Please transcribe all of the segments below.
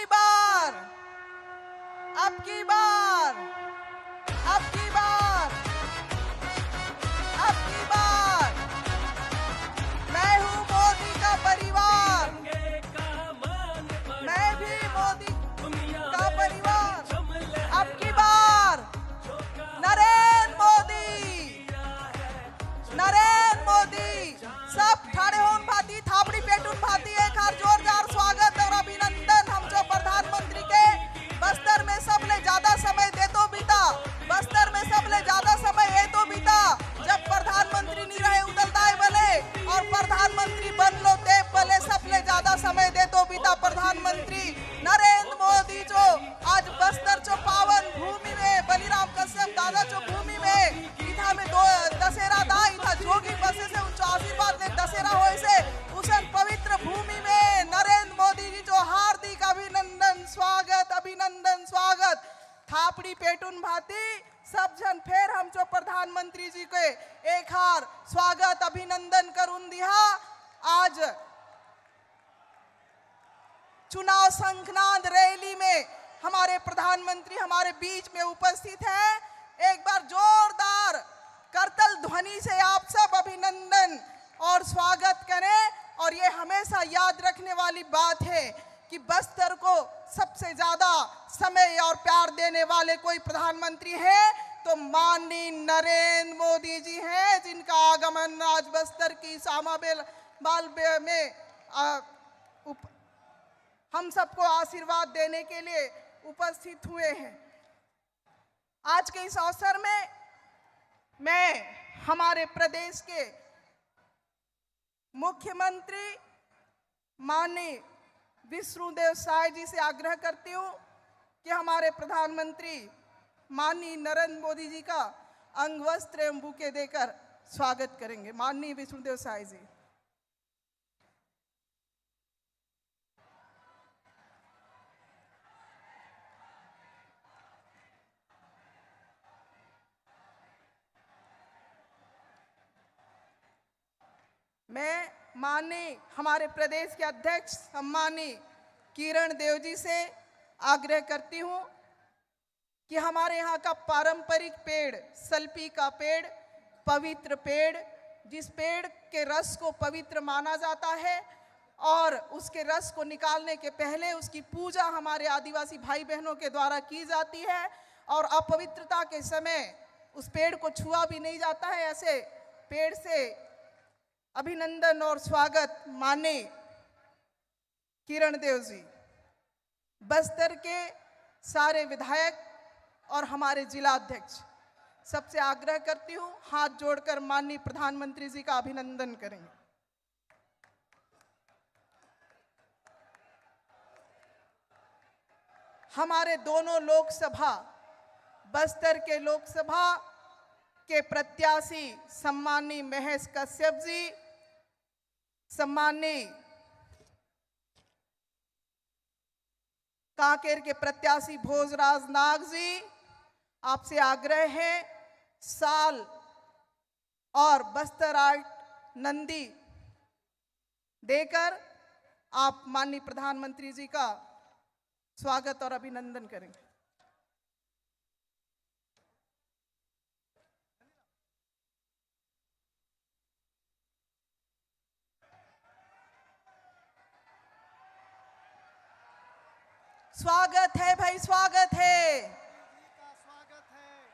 की बार, अब की बार, अब की बार, अब की बार मैं हूं मोदी का परिवार, मैं भी मोदी का परिवार। अब की बार नरेंद्र मोदी, नरेंद्र मोदी। सब ठाणे होऊन भाती, थापडी पेटून भाती, एक हार जोरदार स्वागत और अभिनंदन हम जो प्रधानमंत्री के। बस्तर में सबले ज्यादा समय दे तो बीता, बस्तर में सबले ज्यादा समय ये तो बीता जब प्रधानमंत्री नहीं रहे उदलदाय बने, और प्रधानमंत्री बन लो ते भले सबले ज्यादा समय दे तो बीता प्रधानमंत्री नरेंद्र मोदी जो आज बस्तर जो पावन भूमि में बलिराम कश्यप दादा जो भूमि में इथा में दो दशहरा दा इथा जोगी बसे से उच्च आशीर्वाद ले दशहरा होए से उसन पवित्र भूमि में नरेंद्र मोदी जी जो हार्दिक अभिनंदन स्वागत, अभिनंदन स्वागत। थापड़ी पेटून भाती सब जन फिर हम जो प्रधानमंत्री जी के एक हार स्वागत अभिनंदन करून दिया। आज चुनाव संघनाद रैली में हमारे प्रधानमंत्री हमारे बीच में उपस्थित है। एक बार जोरदार करतल ध्वनि से आप सब अभिनंदन और स्वागत करें। और ये हमेशा याद रखने वाली बात है कि बस्तर को सबसे ज्यादा समय और प्यार देने वाले कोई प्रधानमंत्री है तो माननीय नरेंद्र मोदी जी हैं, जिनका आगमन आज बस्तर की सामाबेल बाल में हम सबको आशीर्वाद देने के लिए उपस्थित हुए हैं। आज के इस अवसर में मैं हमारे प्रदेश के मुख्यमंत्री माननीय विष्णुदेव साय जी से आग्रह करती हूं कि हमारे प्रधानमंत्री माननीय नरेंद्र मोदी जी का अंग वस्त्र एवं बुके देकर स्वागत करेंगे। माननीय विष्णुदेव साय जी। मैं माननीय हमारे प्रदेश के अध्यक्ष सम्मानीय किरण देव जी से आग्रह करती हूं कि हमारे यहाँ का पारंपरिक पेड़ सल्पी का पेड़, पवित्र पेड़, जिस पेड़ के रस को पवित्र माना जाता है और उसके रस को निकालने के पहले उसकी पूजा हमारे आदिवासी भाई बहनों के द्वारा की जाती है और अपवित्रता के समय उस पेड़ को छुआ भी नहीं जाता है। ऐसे पेड़ से अभिनंदन और स्वागत माननीय किरण देव जी। बस्तर के सारे विधायक और हमारे जिला अध्यक्ष सबसे आग्रह करती हूं हाथ जोड़कर माननीय प्रधानमंत्री जी का अभिनंदन करेंगे। हमारे दोनों लोकसभा बस्तर के लोकसभा के प्रत्याशी सम्मानीय महेश कश्यप जी, सम्मानीय कांकेर के प्रत्याशी भोजराज नाग जी, आपसे आग्रह है साल और बस्तर आर्ट नंदी देकर आप माननीय प्रधानमंत्री जी का स्वागत और अभिनंदन करेंगे। स्वागत है भाई, स्वागत है,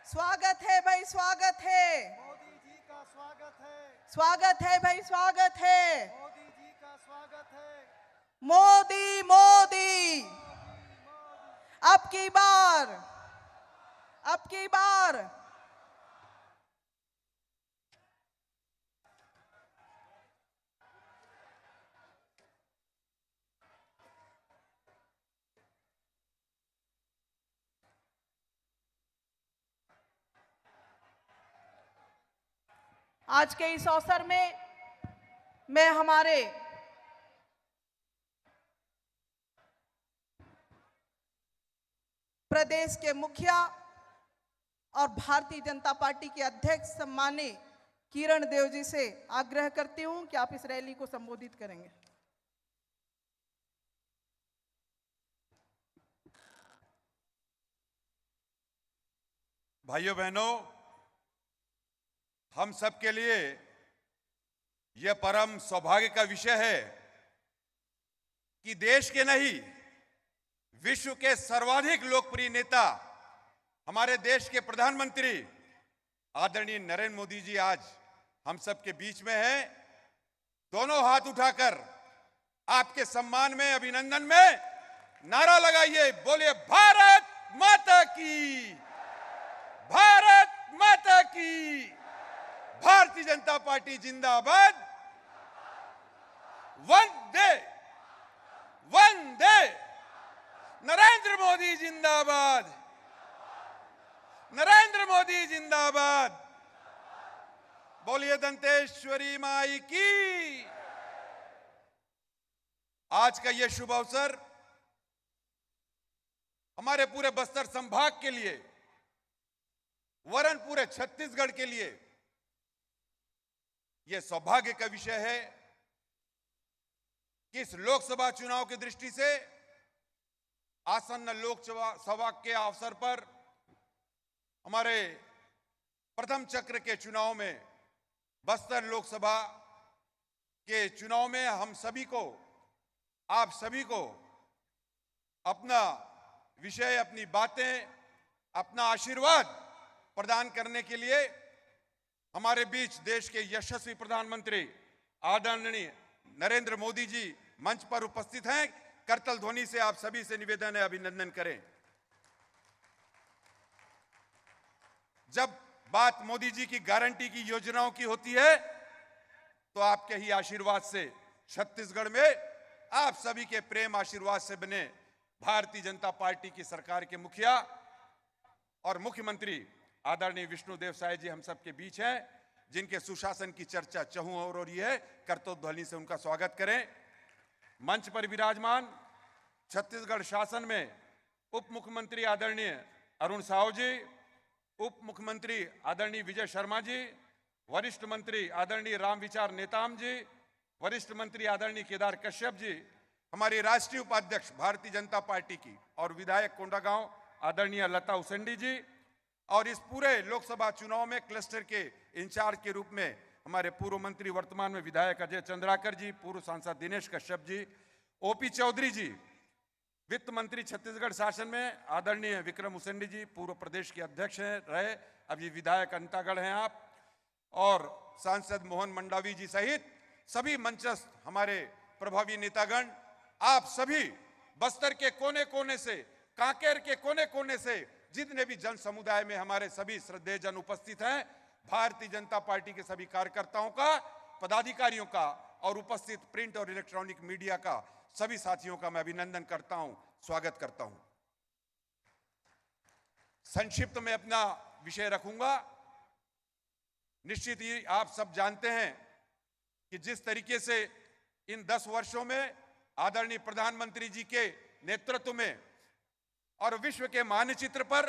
स्वागत है भाई, स्वागत है, मोदी जी का स्वागत है, स्वागत है भाई, स्वागत है, मोदी जी का स्वागत है, मोदी मोदी। अब की बार, अब की बार आज के इस अवसर में मैं हमारे प्रदेश के मुखिया और भारतीय जनता पार्टी के अध्यक्ष सम्मानीय किरण देव जी से आग्रह करती हूं कि आप इस रैली को संबोधित करेंगे। भाइयों बहनों, हम सबके लिए यह परम सौभाग्य का विषय है कि देश के नहीं, विश्व के सर्वाधिक लोकप्रिय नेता, हमारे देश के प्रधानमंत्री आदरणीय नरेंद्र मोदी जी आज हम सबके बीच में हैं। दोनों हाथ उठाकर आपके सम्मान में, अभिनंदन में नारा लगाइए, बोलिए भारत माता की, भारत माता की, भारतीय जनता पार्टी जिंदाबाद, वंदे वंदे, नरेंद्र मोदी जिंदाबाद, नरेंद्र मोदी जिंदाबाद, बोलिए दंतेश्वरी माई की। आज का यह शुभ अवसर हमारे पूरे बस्तर संभाग के लिए, वरन पूरे छत्तीसगढ़ के लिए यह सौभाग्य का विषय है कि इस लोकसभा चुनाव की दृष्टि से आसन्न लोकसभा के अवसर पर हमारे प्रथम चक्र के चुनाव में, बस्तर लोकसभा के चुनाव में हम सभी को, आप सभी को अपना विषय, अपनी बातें, अपना आशीर्वाद प्रदान करने के लिए हमारे बीच देश के यशस्वी प्रधानमंत्री आदरणीय नरेंद्र मोदी जी मंच पर उपस्थित हैं। करतल ध्वनि से आप सभी से निवेदन है, अभिनंदन करें। जब बात मोदी जी की गारंटी की योजनाओं की होती है तो आपके ही आशीर्वाद से छत्तीसगढ़ में आप सभी के प्रेम आशीर्वाद से बने भारतीय जनता पार्टी की सरकार के मुखिया और मुख्यमंत्री आदरणीय विष्णुदेव साय जी हम सबके बीच हैं, जिनके सुशासन की चर्चा चहुं ओर हो रही है। करतोध्वनि से उनका स्वागत करें। मंच पर विराजमान छत्तीसगढ़ शासन में उप मुख्यमंत्री आदरणीय अरुण साहू जी, उप मुख्यमंत्री आदरणीय विजय शर्मा जी, वरिष्ठ मंत्री आदरणीय रामविचार नेताम जी, वरिष्ठ मंत्री आदरणीय केदार कश्यप जी, हमारी राष्ट्रीय उपाध्यक्ष भारतीय जनता पार्टी की और विधायक कोंडागांव आदरणीय लता उसेंडी जी, और इस पूरे लोकसभा चुनाव में क्लस्टर के इंचार्ज के रूप में हमारे पूर्व मंत्री, वर्तमान में विधायक अजय चंद्राकर जी, पूर्व सांसद दिनेश कश्यप जी, ओपी चौधरी जी, वित्त मंत्री छत्तीसगढ़ शासन में आदरणीय विक्रम उसेंडी जी, पूर्व प्रदेश के अध्यक्ष हैं रहे, अभी विधायक अंतागढ़ हैं आप, और सांसद मोहन मंडावी जी सहित सभी मंचस्थ हमारे प्रभावी नेतागण, आप सभी बस्तर के कोने कोने से, कांकेर के कोने कोने से जितने भी जन समुदाय में हमारे सभी श्रद्धेय जन उपस्थित हैं, भारतीय जनता पार्टी के सभी कार्यकर्ताओं का, पदाधिकारियों का और उपस्थित प्रिंट और इलेक्ट्रॉनिक मीडिया का सभी साथियों का मैं अभिनंदन करता हूं, स्वागत करता हूं। संक्षिप्त में अपना विषय रखूंगा। निश्चित ही आप सब जानते हैं कि जिस तरीके से इन 10 वर्षों में आदरणीय प्रधानमंत्री जी के नेतृत्व में और विश्व के मानचित्र पर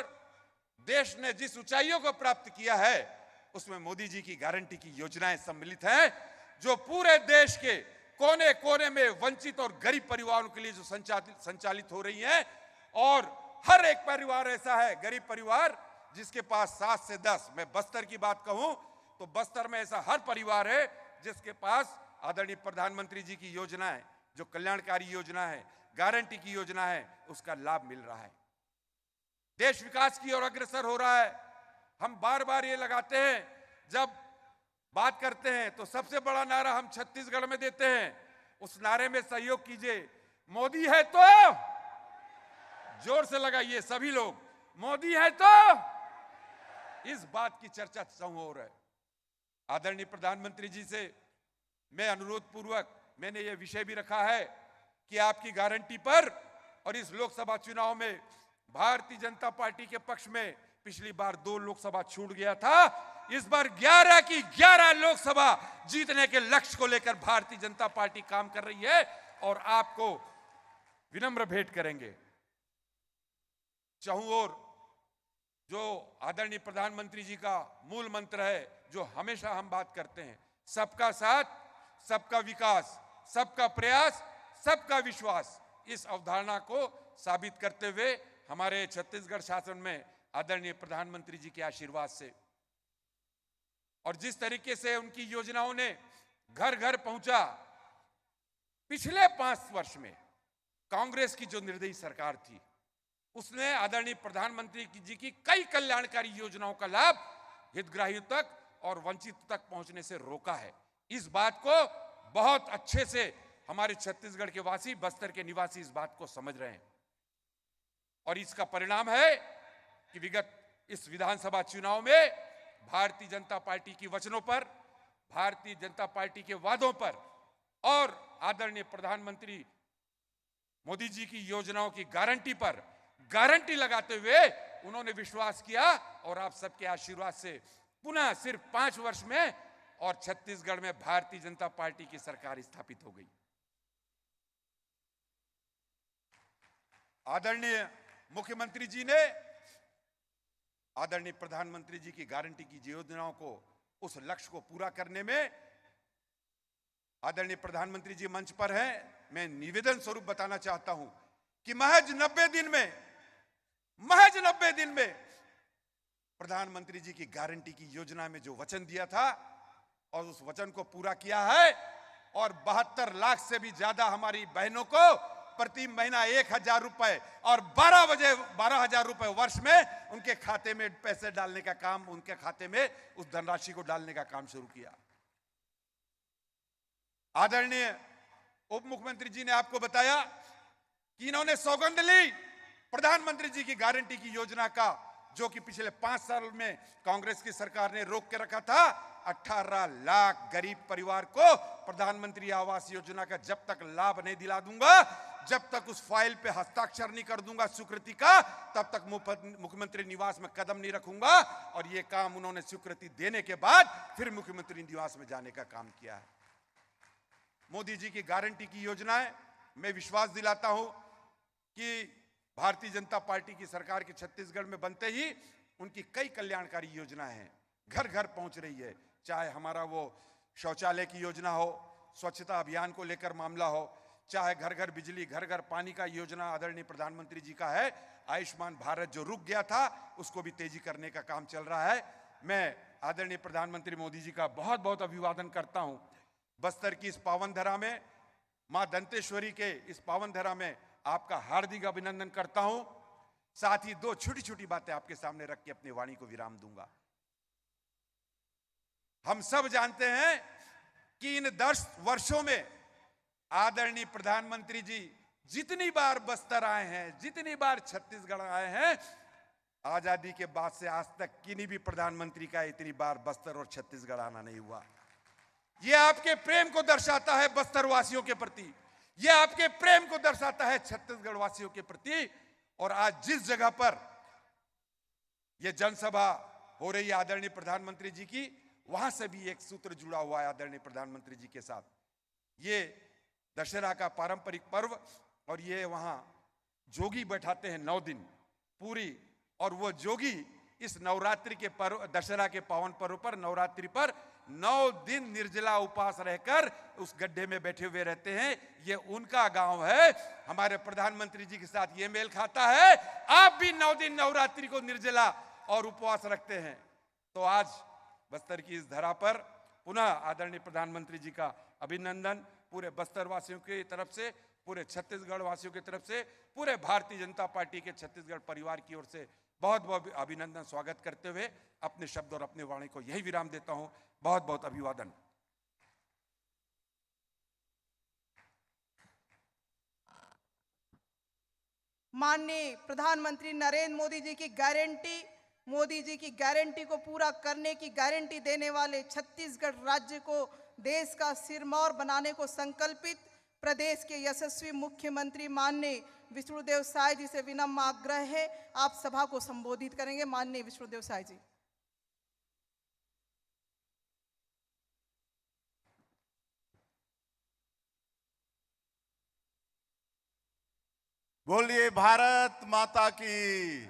देश ने जिस ऊंचाइयों को प्राप्त किया है, उसमें मोदी जी की गारंटी की योजनाएं सम्मिलित हैं, जो पूरे देश के कोने कोने में वंचित और गरीब परिवारों के लिए जो संचालित हो रही हैं। और हर एक परिवार ऐसा है, गरीब परिवार, जिसके पास 7 से 10, मैं बस्तर की बात कहूं तो बस्तर में ऐसा हर परिवार है जिसके पास आदरणीय प्रधानमंत्री जी की योजना है, जो कल्याणकारी योजना है, गारंटी की योजना है, उसका लाभ मिल रहा है। देश विकास की ओर अग्रसर हो रहा है। हम बार बार ये लगाते हैं, जब बात करते हैं तो सबसे बड़ा नारा हम छत्तीसगढ़ में देते हैं, उस नारे में सहयोग कीजिए, मोदी है तो जोर से लगाइए सभी लोग, मोदी है तो। इस बात की चर्चा हो रहा है। आदरणीय प्रधानमंत्री जी से मैं अनुरोध पूर्वक मैंने ये विषय भी रखा है कि आपकी गारंटी पर और इस लोकसभा चुनाव में भारतीय जनता पार्टी के पक्ष में पिछली बार 2 लोकसभा छूट गया था, इस बार 11 की 11 लोकसभा जीतने के लक्ष्य को लेकर भारतीय जनता पार्टी काम कर रही है और आपको विनम्र भेंट करेंगे। चाहूं और जो आदरणीय प्रधानमंत्री जी का मूल मंत्र है, जो हमेशा हम बात करते हैं, सबका साथ, सबका विकास, सबका प्रयास, सबका विश्वास, इस अवधारणा को साबित करते हुए हमारे छत्तीसगढ़ शासन में आदरणीय प्रधानमंत्री जी के आशीर्वाद से। और जिस तरीके से उनकी योजनाओं ने घर घर पहुंचा, पिछले 5 वर्ष में कांग्रेस की जो निर्दयी सरकार थी उसने आदरणीय प्रधानमंत्री जी की कई कल्याणकारी योजनाओं का लाभ हितग्राहियों तक और वंचितों तक पहुंचने से रोका है। इस बात को बहुत अच्छे से हमारे छत्तीसगढ़ के वासी, बस्तर के निवासी इस बात को समझ रहे हैं। और इसका परिणाम है कि विगत इस विधानसभा चुनाव में भारतीय जनता पार्टी की वचनों पर, भारतीय जनता पार्टी के वादों पर और आदरणीय प्रधानमंत्री मोदी जी की योजनाओं की गारंटी पर गारंटी लगाते हुए उन्होंने विश्वास किया और आप सबके आशीर्वाद से पुनः सिर्फ 5 वर्ष में और छत्तीसगढ़ में भारतीय जनता पार्टी की सरकार स्थापित हो गई। आदरणीय मुख्यमंत्री जी ने आदरणीय प्रधानमंत्री जी की गारंटी की योजनाओं को, उस लक्ष्य को पूरा करने में आदरणीय प्रधानमंत्री जी मंच पर हैं। मैं निवेदन स्वरूप बताना चाहता हूं कि महज 90 दिन में प्रधानमंत्री जी की गारंटी की योजना में जो वचन दिया था और उस वचन को पूरा किया है और 72 लाख से भी ज्यादा हमारी बहनों को प्रति महीना 1,000 रुपए और 12,000 रुपए वर्ष में उनके खाते में पैसे डालने का काम, उनके खाते में उस धनराशि को डालने का काम शुरू किया। आदरणीय उप मुख्यमंत्री जी ने आपको बताया कि इन्होंने सौगंध ली प्रधानमंत्री जी की गारंटी की योजना का, जो कि पिछले 5 साल में कांग्रेस की सरकार ने रोक के रखा था। 18 लाख गरीब परिवार को प्रधानमंत्री आवास योजना का जब तक लाभ नहीं दिला दूंगा, जब तक उस फाइल पे हस्ताक्षर नहीं कर दूंगा स्वीकृति का, तब तक मुख्यमंत्री निवास में कदम नहीं रखूंगा। और ये काम उन्होंने स्वीकृति देने के बाद फिर मुख्यमंत्री निवास में जाने का काम किया है। मोदी जी की गारंटी की योजनाएं, मैं विश्वास दिलाता हूं कि भारतीय जनता पार्टी की सरकार के छत्तीसगढ़ में बनते ही उनकी कई कल्याणकारी योजनाएं हैं, घर घर पहुंच रही है। चाहे हमारा वो शौचालय की योजना हो, स्वच्छता अभियान को लेकर मामला हो, चाहे घर घर बिजली, घर घर पानी का योजना आदरणीय प्रधानमंत्री जी का है। आयुष्मान भारत जो रुक गया था उसको भी तेजी करने का काम चल रहा है। मैं आदरणीय प्रधानमंत्री मोदी जी का बहुत बहुत अभिवादन करता हूं। बस्तर की इस पावन धरा में, मां दंतेश्वरी के इस पावन धरा में आपका हार्दिक अभिनंदन करता हूं। साथ ही 2 छोटी छोटी बातें आपके सामने रख के अपनी वाणी को विराम दूंगा। हम सब जानते हैं कि इन 10 वर्षों में आदरणीय प्रधानमंत्री जी जितनी बार बस्तर आए हैं, जितनी बार छत्तीसगढ़ आए हैं, आजादी के बाद से आज तक किन्हीं भी प्रधानमंत्री का इतनी बार बस्तर और छत्तीसगढ़ आना नहीं हुआ। यह आपके प्रेम को दर्शाता है बस्तर वासियों के प्रति, यह आपके प्रेम को दर्शाता है छत्तीसगढ़ वासियों के प्रति। और आज जिस जगह पर यह जनसभा हो रही है आदरणीय प्रधानमंत्री जी की, वहां से भी एक सूत्र जुड़ा हुआ है आदरणीय प्रधानमंत्री जी के साथ। ये दशहरा का पारंपरिक पर्व, और ये वहां जोगी बैठाते हैं 9 दिन पूरी, और वो जोगी इस नवरात्रि के पर्व, दशहरा के पावन पर्व पर, नवरात्रि पर 9 दिन निर्जला उपवास रहकर उस गड्ढे में बैठे हुए रहते हैं। ये उनका गांव है। हमारे प्रधानमंत्री जी के साथ ये मेल खाता है। आप भी 9 दिन नवरात्रि को निर्जला और उपवास रखते हैं। तो आज बस्तर की इस धरा पर पुनः आदरणीय प्रधानमंत्री जी का अभिनंदन पूरे बस्तर वासियों की तरफ से, पूरे छत्तीसगढ़ वासियों की तरफ से, पूरे भारतीय जनता पार्टी के छत्तीसगढ़ परिवार की ओर से बहुत बहुत अभिनंदन स्वागत करते हुए अपने शब्द और अपने वाणी को यही विराम देता हूं। बहुत बहुत अभिवादन। माननीय प्रधानमंत्री नरेंद्र मोदी जी की गारंटी, मोदी जी की गारंटी को पूरा करने की गारंटी देने वाले छत्तीसगढ़ राज्य को देश का सिरमौर बनाने को संकल्पित प्रदेश के यशस्वी मुख्यमंत्री माननीय विष्णुदेव साय जी से विनम्र आग्रह है, आप सभा को संबोधित करेंगे। माननीय विष्णुदेव साय जी। बोलिए भारत माता की,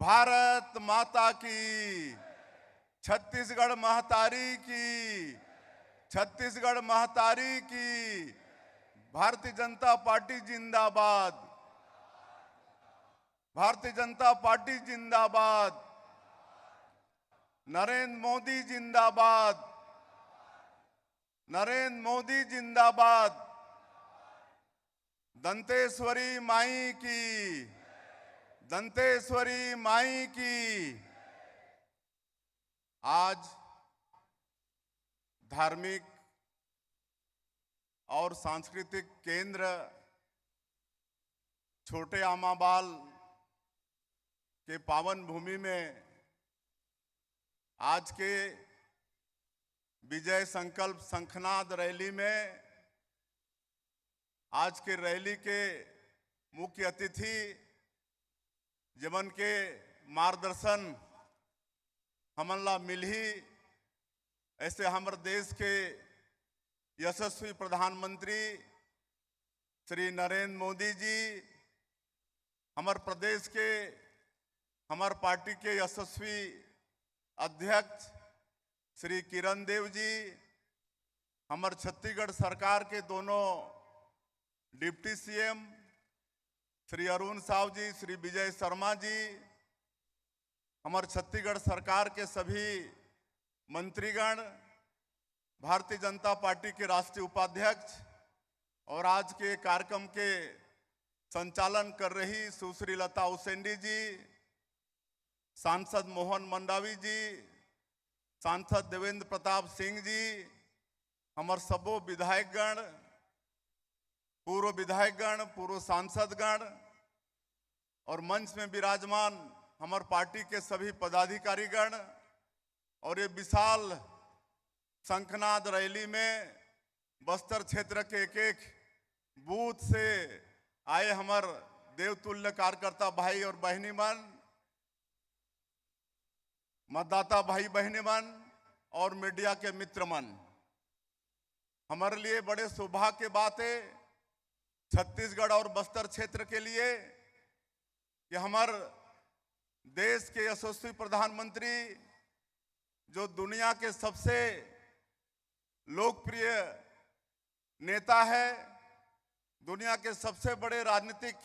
भारत माता की, छत्तीसगढ़ महतारी की, छत्तीसगढ़ महतारी की, भारतीय जनता पार्टी जिंदाबाद, भारतीय जनता पार्टी जिंदाबाद, नरेंद्र मोदी जिंदाबाद, नरेंद्र मोदी जिंदाबाद, दंतेश्वरी माई की, दंतेश्वरी माई की। आज धार्मिक और सांस्कृतिक केंद्र छोटे आमाबाल के पावन भूमि में आज के विजय संकल्प शंखनाद रैली में आज के रैली के मुख्य अतिथि जीवन के मार्गदर्शन हमला मिली ऐसे हमारे देश के यशस्वी प्रधानमंत्री श्री नरेंद्र मोदी जी, हमारे प्रदेश के हमारे पार्टी के यशस्वी अध्यक्ष श्री किरण देव जी, हमारे छत्तीसगढ़ सरकार के दोनों डिप्टी सीएम श्री अरुण साव जी, श्री विजय शर्मा जी, हमारे छत्तीसगढ़ सरकार के सभी मंत्रीगण, भारतीय जनता पार्टी के राष्ट्रीय उपाध्यक्ष और आज के कार्यक्रम के संचालन कर रही सुश्री लता उसेंडी जी, सांसद मोहन मंडावी जी, सांसद देवेंद्र प्रताप सिंह जी, हमारे सबो विधायकगण, पूर्व विधायकगण, पूर्व सांसदगण और मंच में विराजमान हमारे पार्टी के सभी पदाधिकारीगण और ये विशाल शंखनाद रैली में बस्तर क्षेत्र के एक एक बूथ से आए हमारे देवतुल्य कार्यकर्ता भाई और बहनी मन, मतदाता भाई बहनी मन और मीडिया के मित्र मन, हमारे लिए बड़े सौभाग्य की बात है छत्तीसगढ़ और बस्तर क्षेत्र के लिए कि हमारे देश के यशस्वी प्रधानमंत्री जो दुनिया के सबसे लोकप्रिय नेता है, दुनिया के सबसे बड़े राजनीतिक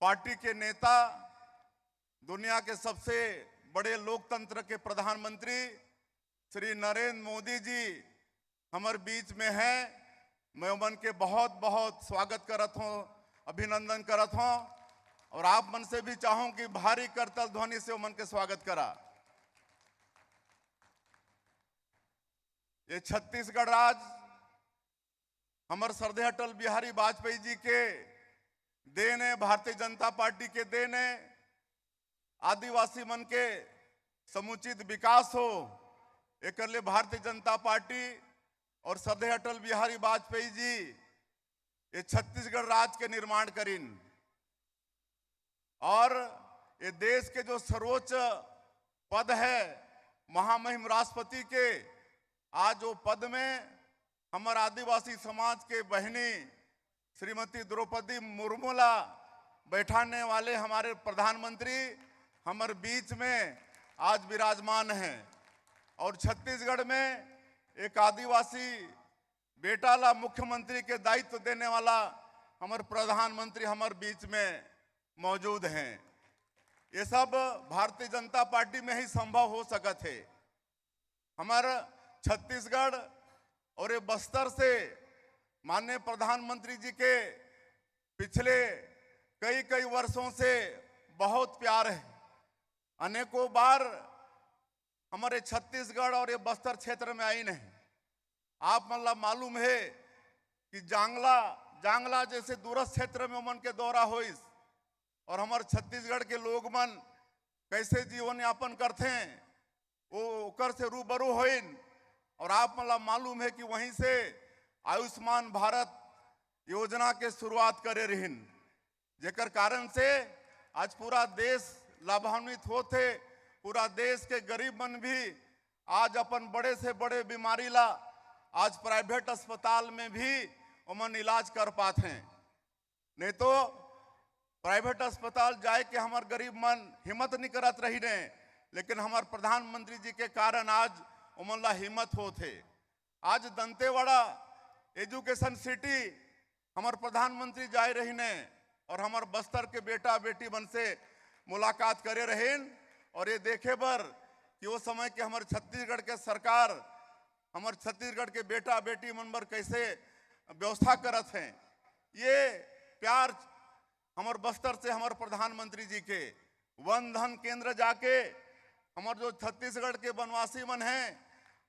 पार्टी के नेता, दुनिया के सबसे बड़े लोकतंत्र के प्रधानमंत्री श्री नरेंद्र मोदी जी हमारे बीच में हैं। मैं उमन के बहुत बहुत स्वागत करत हूँ, अभिनंदन करत हूँ और आप मन से भी चाहूं कि भारी करतल ध्वनि से उमन के स्वागत करा। ये छत्तीसगढ़ राज्य हमारे श्रद्धेय अटल बिहारी वाजपेयी जी के देन है, भारतीय जनता पार्टी के देन है। आदिवासी मन के समुचित विकास हो एक लिए भारतीय जनता पार्टी और श्रद्धेय अटल बिहारी वाजपेयी जी ये छत्तीसगढ़ राज्य के निर्माण करीन और ये देश के जो सर्वोच्च पद है महामहिम राष्ट्रपति के, आज वो पद में हमारे आदिवासी समाज के बहनी श्रीमती द्रौपदी मुर्मूला बैठाने वाले हमारे प्रधानमंत्री हमारे बीच में आज विराजमान हैं और छत्तीसगढ़ में एक आदिवासी बेटा ला मुख्यमंत्री के दायित्व देने वाला हमारे प्रधानमंत्री हमारे बीच में मौजूद हैं। ये सब भारतीय जनता पार्टी में ही संभव हो सकत है। हमारा छत्तीसगढ़ और ये बस्तर से माननीय प्रधानमंत्री जी के पिछले कई वर्षों से बहुत प्यार है। अनेकों बार हमारे छत्तीसगढ़ और ये बस्तर क्षेत्र में आई नहीं। आप मतलब मालूम है कि जांगला जैसे दूरस्थ क्षेत्र में मन के दौरा होइस और हमारे छत्तीसगढ़ के लोग मन कैसे जीवन यापन करते हैं वो ओकर से रूबरू होइन और आप मतलब मालूम है कि वहीं से आयुष्मान भारत योजना के शुरुआत करे रहिन, जेकर कारण से आज पूरा देश लाभान्वित होते। पूरा देश के गरीब मन भी आज अपन बड़े से बड़े बीमारी ला आज प्राइवेट अस्पताल में भी उमन इलाज कर पाते हैं। नहीं तो प्राइवेट अस्पताल जाए के हमार गरीब मन हिम्मत नहीं करत रही ने, लेकिन हमार प्रधानमंत्री जी के कारण आज उमन ला हिम्मत होते। आज दंतेवाड़ा एजुकेशन सिटी हमार प्रधानमंत्री जाए रही ने और हमार बस्तर के बेटा बेटी मन से मुलाकात करे रहें और ये देखे बर कि वो समय के हमारे छत्तीसगढ़ के सरकार हमारे छत्तीसगढ़ के बेटा बेटी मन बर कैसे व्यवस्था करत हैं। ये प्यार हमारे बस्तर से हमारे प्रधानमंत्री जी के वन धन केंद्र जाके हमारे जो छत्तीसगढ़ के वनवासी मन हैं,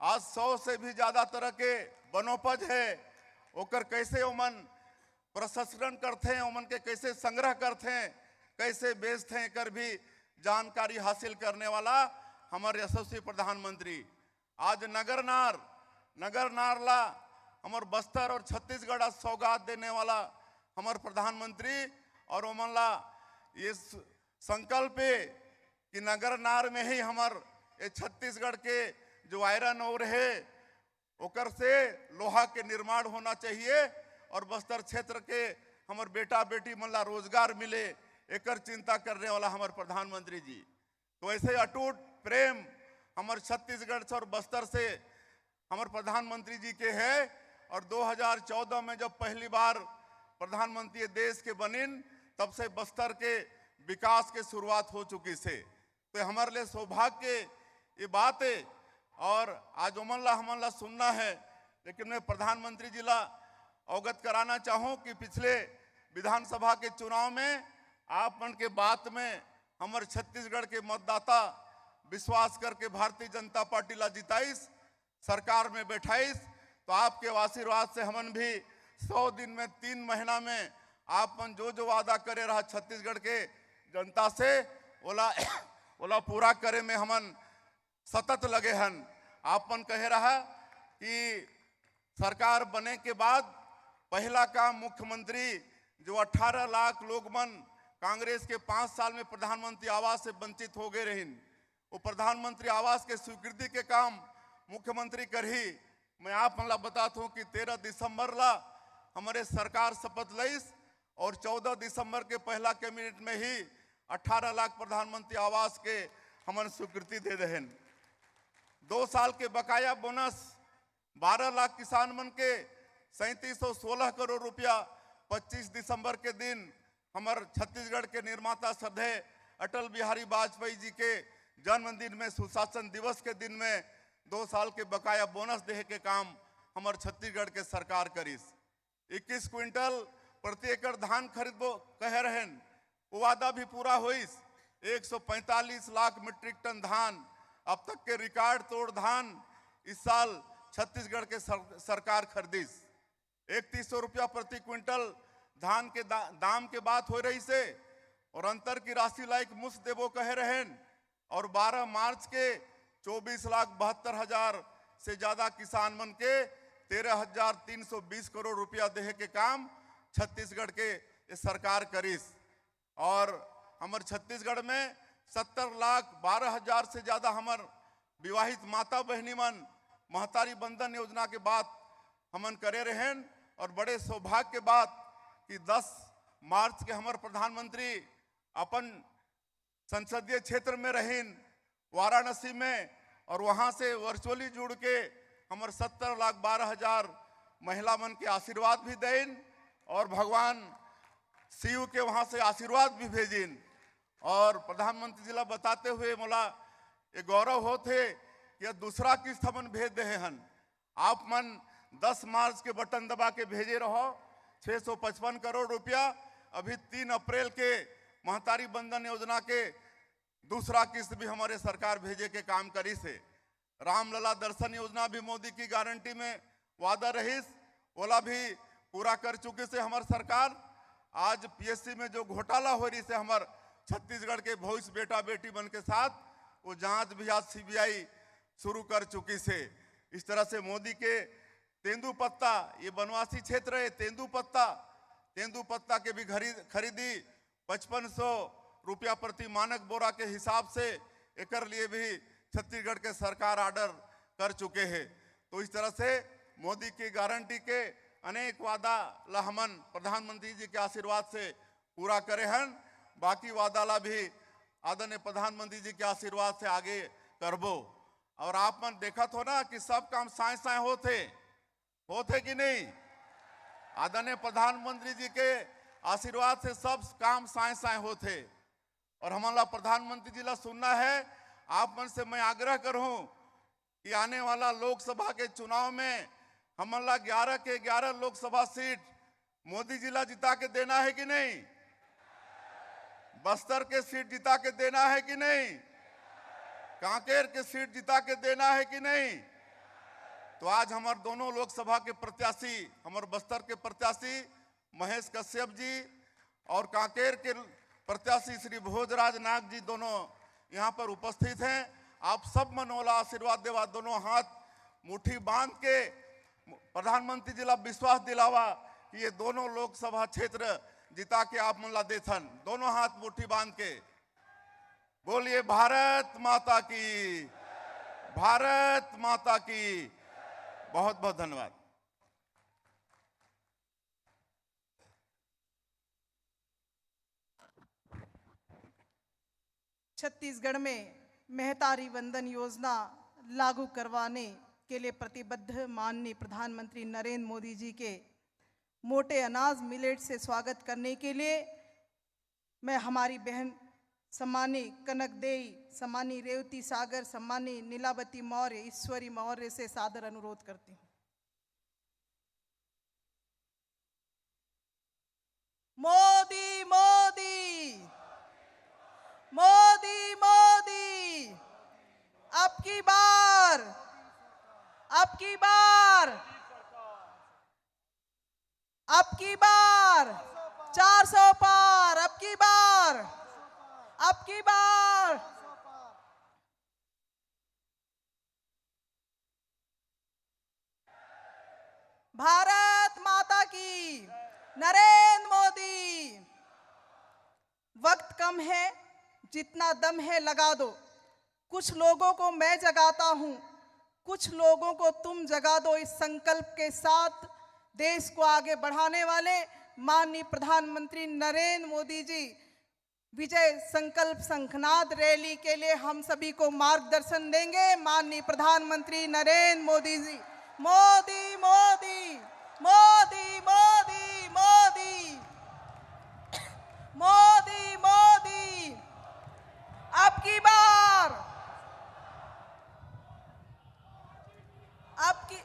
आज 100 से भी ज्यादा तरह के वनोपज है, ओकर कैसे ओमन प्रसंस्करण करते हैं, ओमन के कैसे संग्रह करते हैं, कैसे बेचते हैं, कर भी जानकारी हासिल करने वाला हमारे यशस्वी प्रधानमंत्री। आज नगर नार ला हमारे बस्तर और छत्तीसगढ़ आज सौगात देने वाला हमारे प्रधानमंत्री और ओमन ला ये संकल्प है कि नगर नार में ही हमारे छत्तीसगढ़ के जो आयरन ओर है ओकर से लोहा के निर्माण होना चाहिए और बस्तर क्षेत्र के हमारे बेटा बेटी मन ला रोजगार मिले, एकर चिंता करने वाला हमारे प्रधानमंत्री जी। तो ऐसे अटूट प्रेम हमारे छत्तीसगढ़ से और बस्तर से हमारे प्रधानमंत्री जी के है। और 2014 में जब पहली बार प्रधानमंत्री देश के बनिन तब से बस्तर के विकास के शुरुआत हो चुकी से। तो हमारे लिए सौभाग्य ये बात है और आज हमन ला सुनना है। लेकिन मैं प्रधानमंत्री जी ला अवगत कराना चाहूँ कि पिछले विधानसभा के चुनाव में आप मन के बात में हमारे छत्तीसगढ़ के मतदाता विश्वास करके भारतीय जनता पार्टी ला जिताइस, सरकार में बैठाइस। तो आपके आशीर्वाद से हमन भी 100 दिन में 3 महीना में आप मन जो वादा करे रहा छत्तीसगढ़ के जनता से ओला पूरा करे में हमन सतत लगे हन। आप मन कहे रहा कि सरकार बने के बाद पहला काम मुख्यमंत्री जो 18 लाख लोग मन कांग्रेस के 5 साल में प्रधानमंत्री आवास से वंचित हो गए रहिन, वो प्रधानमंत्री आवास के स्वीकृति के काम मुख्यमंत्री करही। मैं आप मन ला बताता हूँ कि 13 दिसंबर ला हमारे सरकार शपथ लईस और 14 दिसंबर के पहला कैबिनेट में ही 18 लाख प्रधानमंत्री आवास के हमन स्वीकृति दे देहन। 2 साल के बकाया बोनस 12 लाख किसान मन के 3716 करोड़ रुपया 25 दिसंबर के दिन हमारे छत्तीसगढ़ के निर्माता श्रद्धेय अटल बिहारी वाजपेयी जी के जन्मदिन में सुशासन दिवस के दिन में 2 साल के बकाया बोनस देहे के काम हमारे छत्तीसगढ़ के सरकार करीस। 21 क्विंटल प्रति एकड़ धान खरीदबो कह रहें, वो वादा भी पूरा होइस। 145 लाख मीट्रिक टन धान अब तक के रिकॉर्ड तोड़ धान इस साल छत्तीसगढ़ के सरकार खरीदिस। 3100 रुपया प्रति क्विंटल धान के दाम के बात हो रही से और अंतर की राशि लाइक मुफ्त देवो कहे रहें। और 12 मार्च के 24,72,000 से ज्यादा किसान मन के 13,320 करोड़ रुपया देहे के काम छत्तीसगढ़ के सरकार करीस। और हमारे छत्तीसगढ़ में 70,12,000 से ज्यादा हमार विवाहित माता बहनी मन महतारी बंधन योजना के बात हमन करे रहें। और बड़े सौभाग्य के बात कि 10 मार्च के हमारे प्रधानमंत्री अपन संसदीय क्षेत्र में रहीन वाराणसी में और वहां से वर्चुअली जुड़ के हमारे 70,12,000 महिला मन के आशीर्वाद भी देन और भगवान शिव के वहां से आशीर्वाद भी भेजिन। और प्रधानमंत्री जी ला बताते हुए मोला ये गौरव होते कि यह दूसरा किस्त हमन भेज दे हन। आप मन 10 मार्च के बटन दबा के भेजे रहो 655 करोड़ रुपया। अभी 3 अप्रैल के महतारी बंधन योजना के दूसरा किस्त भी हमारे सरकार भेजे के काम करी से। रामलला दर्शन योजना भी मोदी की गारंटी में वादा रहीस, ओला भी पूरा कर चुके से हमारे सरकार। आज पीएससी में जो घोटाला हो रही से हमारे छत्तीसगढ़ के भविष्य बेटा बेटी बन के साथ वो जांच भी आज सीबीआई शुरू कर चुकी से। इस तरह से मोदी के तेंदुपत्ता, ये वनवासी क्षेत्र है, तेंदुपत्ता के भी खरीदी 5500 रुपया प्रति मानक बोरा के हिसाब से एकर लिए भी छत्तीसगढ़ के सरकार ऑर्डर कर चुके हैं। तो इस तरह से मोदी की गारंटी के अनेक वादा ला हमन प्रधानमंत्री जी के आशीर्वाद से पूरा करे हन। बाकी वादा ला भी आदरणीय प्रधानमंत्री जी के आशीर्वाद से आगे करबो। और आप मन देखत हो ना कि सब काम साए होते कि नहीं। आदरणीय प्रधानमंत्री जी के आशीर्वाद से सब काम साए साए होते। और हमारा प्रधानमंत्री जी ला सुनना है, आप मन से मैं आग्रह करूं कि आने वाला लोकसभा के चुनाव में हमारा 11 के 11 लोकसभा सीट मोदी जी ला जिता के देना है कि नहीं? बस्तर के सीट जिता के देना है कि नहीं? कांकेर के सीट जिता के देना है कि नहीं? तो आज हमारे दोनों लोकसभा के प्रत्याशी, हमारे बस्तर के प्रत्याशी महेश कश्यप जी और कांकेर के प्रत्याशी श्री भोजराज नाग जी दोनों यहाँ पर उपस्थित हैं। आप सब मनोला आशीर्वाद देवा, दोनों हाथ मुट्ठी बांध के प्रधानमंत्री जी ला विश्वास दिलावा कि ये दोनों लोकसभा क्षेत्र जिता के आप मन ला देथन। दोनों हाथ मुट्ठी बांध के बोलिए भारत माता की, भारत माता की। बहुत बहुत धन्यवाद। छत्तीसगढ़ में महतारी वंदन योजना लागू करवाने के लिए प्रतिबद्ध माननीय प्रधानमंत्री नरेंद्र मोदी जी के मोटे अनाज मिलेट से स्वागत करने के लिए मैं हमारी बहन सम्मानी कनक देई, सम्मानी रेवती सागर, सम्मानी नीलावती मौर्य, ईश्वरी मौर्य से सादर अनुरोध करती हूँ। मोदी मोदी मोदी मोदी, अब की बार, अब की बार, अब की बार 400 पार, अब की बार, अब की बार। भारत माता की, नरेंद्र मोदी। वक्त कम है, जितना दम है लगा दो। कुछ लोगों को मैं जगाता हूं, कुछ लोगों को तुम जगा दो। इस संकल्प के साथ देश को आगे बढ़ाने वाले माननीय प्रधानमंत्री नरेंद्र मोदी जी विजय संकल्प शंखनाद रैली के लिए हम सभी को मार्गदर्शन देंगे। माननीय प्रधानमंत्री नरेंद्र मोदी जी, मोदी मोदी मोदी मोदी मोदी मोदी मोदी, अब की बार, अब की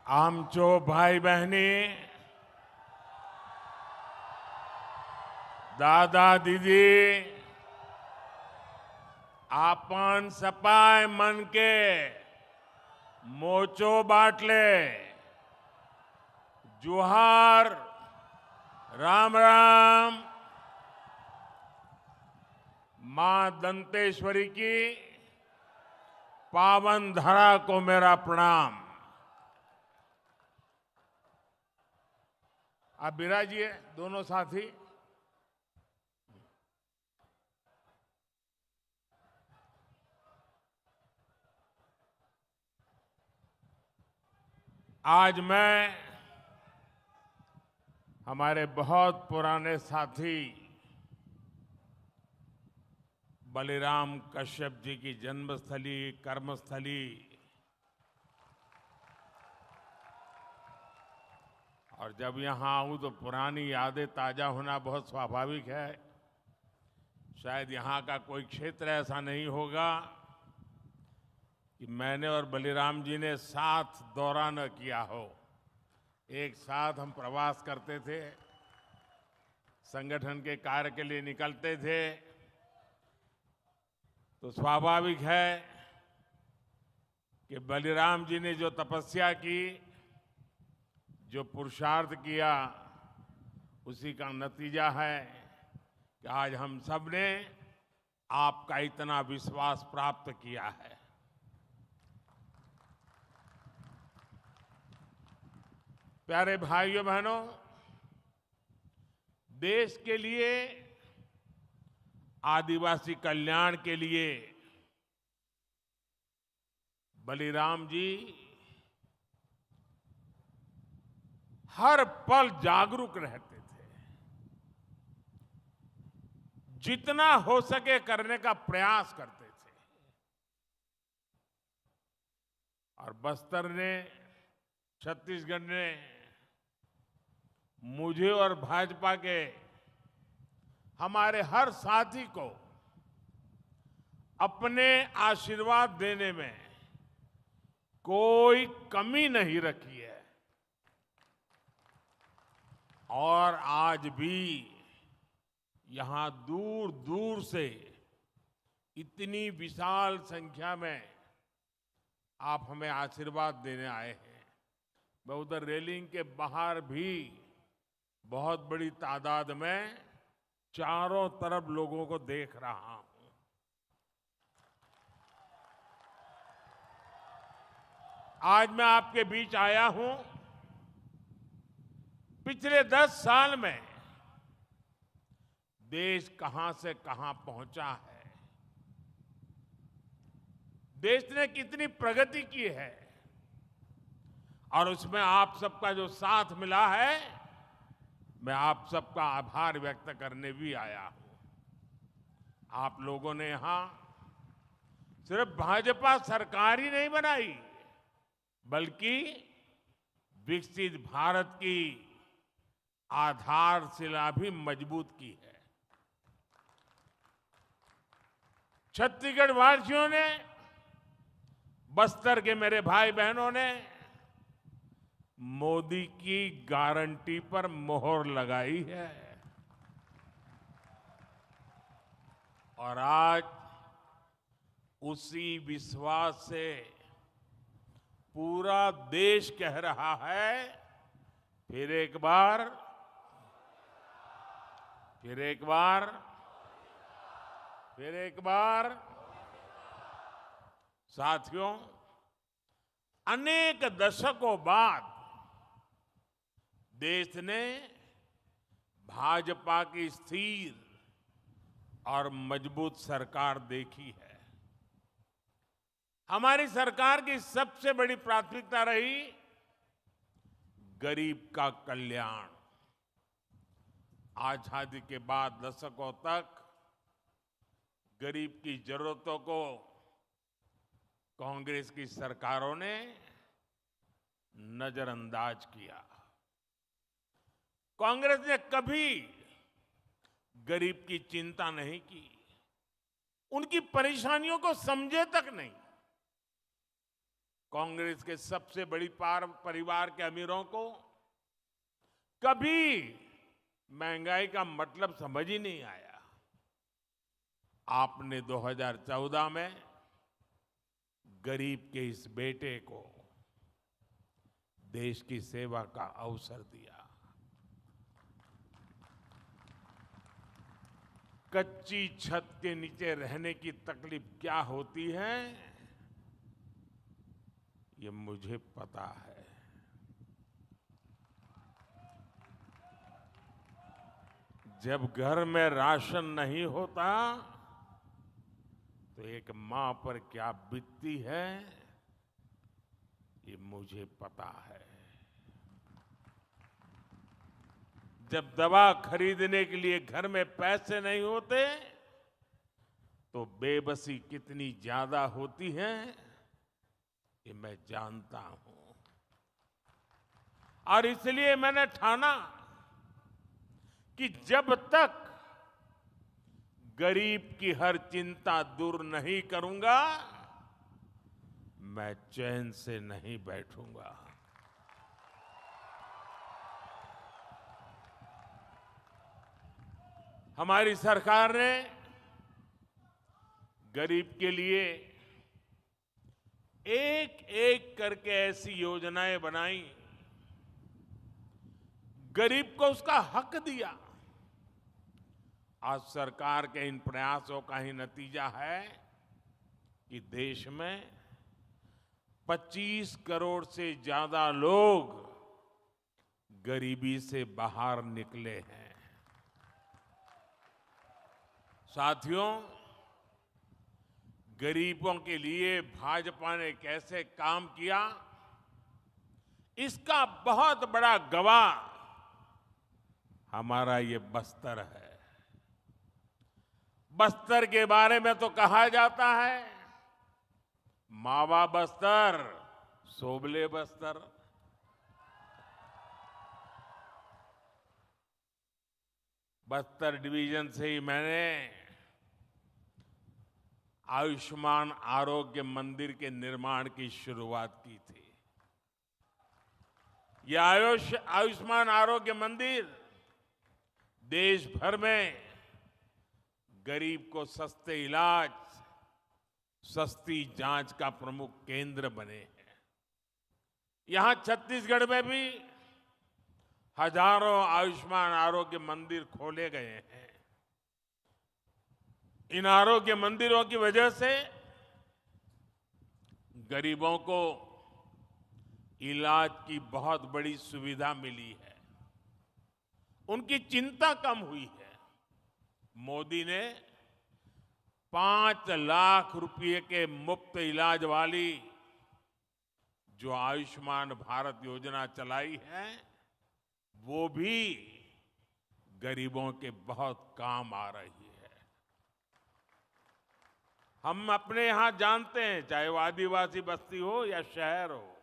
आमचो भाई बहनी, दादा दीदी, आपन सपाय मन के मोचो बाटले, जुहार, राम राम। मां दंतेश्वरी की पावन धरा को मेरा प्रणाम। आप विराजिए दोनों साथी। आज मैं हमारे बहुत पुराने साथी बलिराम कश्यप जी की जन्मस्थली, कर्मस्थली और जब यहाँ आऊँ तो पुरानी यादें ताज़ा होना बहुत स्वाभाविक है। शायद यहाँ का कोई क्षेत्र ऐसा नहीं होगा कि मैंने और बलिराम जी ने साथ दौरा न किया हो। एक साथ हम प्रवास करते थे, संगठन के कार्य के लिए निकलते थे। तो स्वाभाविक है कि बलिराम जी ने जो तपस्या की, जो पुरुषार्थ किया, उसी का नतीजा है कि आज हम सब ने आपका इतना विश्वास प्राप्त किया है। प्यारे भाइयों बहनों, देश के लिए, आदिवासी कल्याण के लिए बलिराम जी हर पल जागरूक रहते थे। जितना हो सके करने का प्रयास करते थे। और बस्तर ने, छत्तीसगढ़ ने मुझे और भाजपा के हमारे हर साथी को अपने आशीर्वाद देने में कोई कमी नहीं रखी है। और आज भी यहां दूर दूर से इतनी विशाल संख्या में आप हमें आशीर्वाद देने आए हैं। मैं उधर रेलिंग के बाहर भी बहुत बड़ी तादाद में चारों तरफ लोगों को देख रहा हूं। आज मैं आपके बीच आया हूं। पिछले 10 साल में देश कहां से कहां पहुंचा है, देश ने कितनी प्रगति की है, और उसमें आप सबका जो साथ मिला है, मैं आप सबका आभार व्यक्त करने भी आया हूं। आप लोगों ने यहां सिर्फ भाजपा सरकार ही नहीं बनाई, बल्कि विकसित भारत की आधारशिला भी मजबूत की है। छत्तीसगढ़ वासियों ने, बस्तर के मेरे भाई बहनों ने मोदी की गारंटी पर मोहर लगाई है। और आज उसी विश्वास से पूरा देश कह रहा है, फिर एक बार, फिर एक बार, फिर एक बार। साथियों, अनेक दशकों बाद देश ने भाजपा की स्थिर और मजबूत सरकार देखी है। हमारी सरकार की सबसे बड़ी प्राथमिकता रही गरीब का कल्याण। आजादी के बाद दशकों तक गरीब की जरूरतों को कांग्रेस की सरकारों ने नजरअंदाज किया। कांग्रेस ने कभी गरीब की चिंता नहीं की, उनकी परेशानियों को समझे तक नहीं। कांग्रेस के सबसे बड़ी परिवार के अमीरों को कभी महंगाई का मतलब समझ ही नहीं आया। आपने 2014 में गरीब के इस बेटे को देश की सेवा का अवसर दिया। कच्ची छत के नीचे रहने की तकलीफ क्या होती है, ये मुझे पता है। जब घर में राशन नहीं होता तो एक मां पर क्या बीतती है, ये मुझे पता है। जब दवा खरीदने के लिए घर में पैसे नहीं होते तो बेबसी कितनी ज्यादा होती है, ये मैं जानता हूं। और इसलिए मैंने ठाना कि जब तक गरीब की हर चिंता दूर नहीं करूंगा, मैं चैन से नहीं बैठूंगा। हमारी सरकार ने गरीब के लिए एक एक करके ऐसी योजनाएं बनाई, गरीब को उसका हक दिया। आज सरकार के इन प्रयासों का ही नतीजा है कि देश में 25 करोड़ से ज्यादा लोग गरीबी से बाहर निकले हैं। साथियों, गरीबों के लिए भाजपा ने कैसे काम किया, इसका बहुत बड़ा गवाह हमारा ये बस्तर है। बस्तर के बारे में तो कहा जाता है, मावा बस्तर सोबले बस्तर। बस्तर डिवीजन से ही मैंने आयुष्मान आरोग्य मंदिर के निर्माण की शुरुआत की थी। यह आयुष्मान आरोग्य मंदिर देश भर में गरीब को सस्ते इलाज, सस्ती जांच का प्रमुख केंद्र बने हैं। यहां छत्तीसगढ़ में भी हजारों आयुष्मान आरोग्य मंदिर खोले गए हैं। इन आरोग्य मंदिरों की वजह से गरीबों को इलाज की बहुत बड़ी सुविधा मिली है, उनकी चिंता कम हुई है। मोदी ने 5 लाख रुपए के मुफ्त इलाज वाली जो आयुष्मान भारत योजना चलाई है, वो भी गरीबों के बहुत काम आ रही है। हम अपने यहां जानते हैं, चाहे वो आदिवासी बस्ती हो या शहर हो,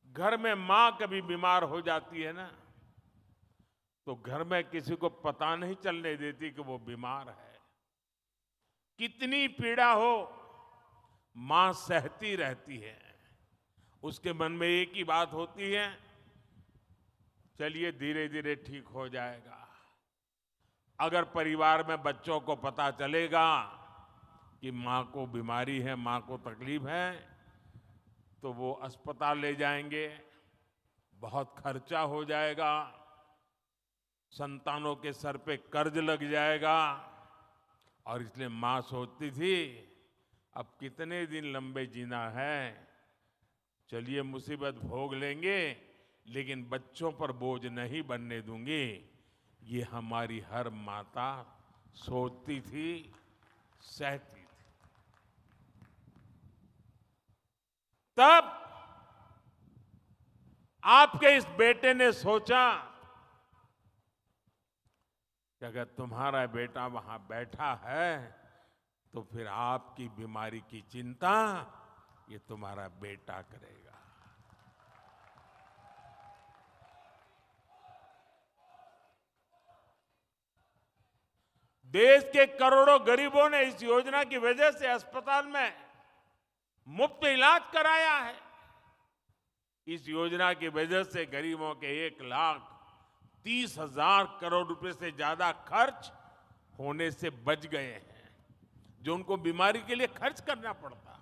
घर में मां कभी बीमार हो जाती है ना, तो घर में किसी को पता नहीं चलने देती कि वो बीमार है। कितनी पीड़ा हो, मां सहती रहती है। उसके मन में एक ही बात होती है, चलिए धीरे धीरे ठीक हो जाएगा। अगर परिवार में बच्चों को पता चलेगा कि मां को बीमारी है, मां को तकलीफ है, तो वो अस्पताल ले जाएंगे, बहुत खर्चा हो जाएगा, संतानों के सर पे कर्ज लग जाएगा। और इसलिए मां सोचती थी, अब कितने दिन लंबे जीना है, चलिए मुसीबत भोग लेंगे, लेकिन बच्चों पर बोझ नहीं बनने दूंगी। ये हमारी हर माता सोचती थी, सहती थी। तब आपके इस बेटे ने सोचा कि अगर तुम्हारा बेटा वहां बैठा है, तो फिर आपकी बीमारी की चिंता ये तुम्हारा बेटा करेगा। देश के करोड़ों गरीबों ने इस योजना की वजह से अस्पताल में मुफ्त इलाज कराया है। इस योजना की वजह से गरीबों के 1,30,000 करोड़ रुपए से ज्यादा खर्च होने से बच गए हैं, जो उनको बीमारी के लिए खर्च करना पड़ता।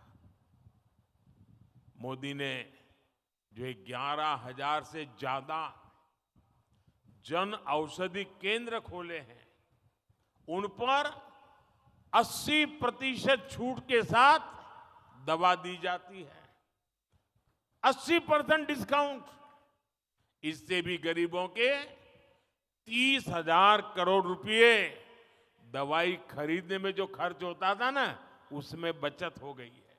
मोदी ने जो 11,000 से ज्यादा जन औषधि केंद्र खोले हैं, उन पर 80% छूट के साथ दवा दी जाती है। 80% डिस्काउंट। इससे भी गरीबों के 30,000 करोड़ रुपए दवाई खरीदने में जो खर्च होता था ना, उसमें बचत हो गई है।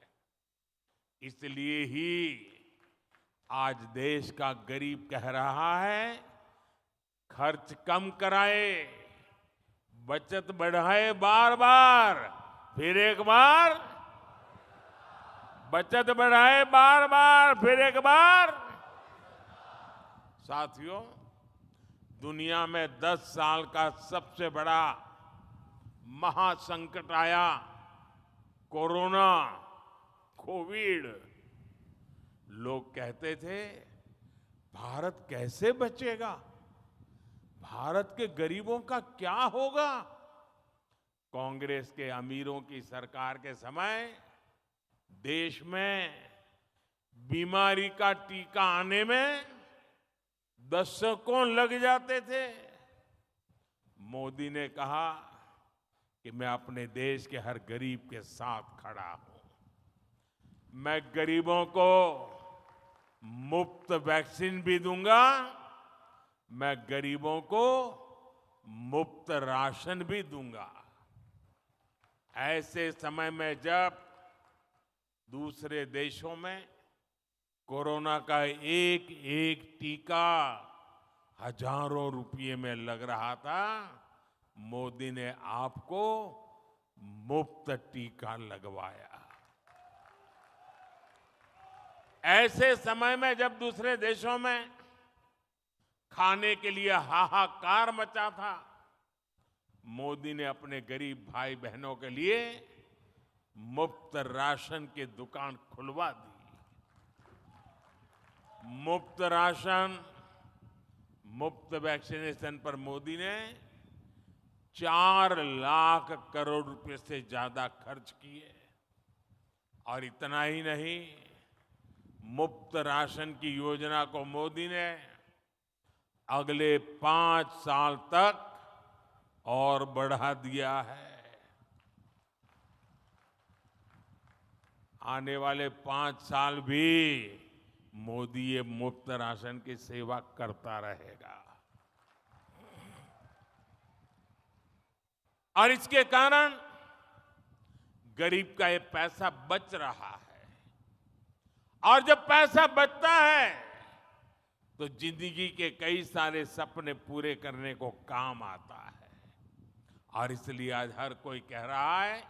इसलिए ही आज देश का गरीब कह रहा है, खर्च कम कराए, बचत बढ़ाए, बार बार, फिर एक बार, बचत बढ़ाए बार बार, फिर एक बार। साथियों, दुनिया में 10 साल का सबसे बड़ा महासंकट आया, कोरोना, कोविड। लोग कहते थे, भारत कैसे बचेगा, भारत के गरीबों का क्या होगा। कांग्रेस के अमीरों की सरकार के समय देश में बीमारी का टीका आने में दशकों लग जाते थे। मोदी ने कहा कि मैं अपने देश के हर गरीब के साथ खड़ा हूं। मैं गरीबों को मुफ्त वैक्सीन भी दूंगा, मैं गरीबों को मुफ्त राशन भी दूंगा। ऐसे समय में जब दूसरे देशों में कोरोना का एक एक टीका हजारों रुपये में लग रहा था, मोदी ने आपको मुफ्त टीका लगवाया। ऐसे समय में जब दूसरे देशों में खाने के लिए हाहाकार मचा था, मोदी ने अपने गरीब भाई बहनों के लिए मुफ्त राशन की दुकान खुलवा दी। मुफ्त राशन, मुफ्त वैक्सीनेशन पर मोदी ने 4 लाख करोड़ रुपए से ज्यादा खर्च किए। और इतना ही नहीं, मुफ्त राशन की योजना को मोदी ने अगले 5 साल तक और बढ़ा दिया है। आने वाले 5 साल भी मोदी ये मुफ्त राशन की सेवा करता रहेगा। और इसके कारण गरीब का ये पैसा बच रहा है। और जब पैसा बचता है तो जिंदगी के कई सारे सपने पूरे करने को काम आता है। और इसलिए आज हर कोई कह रहा है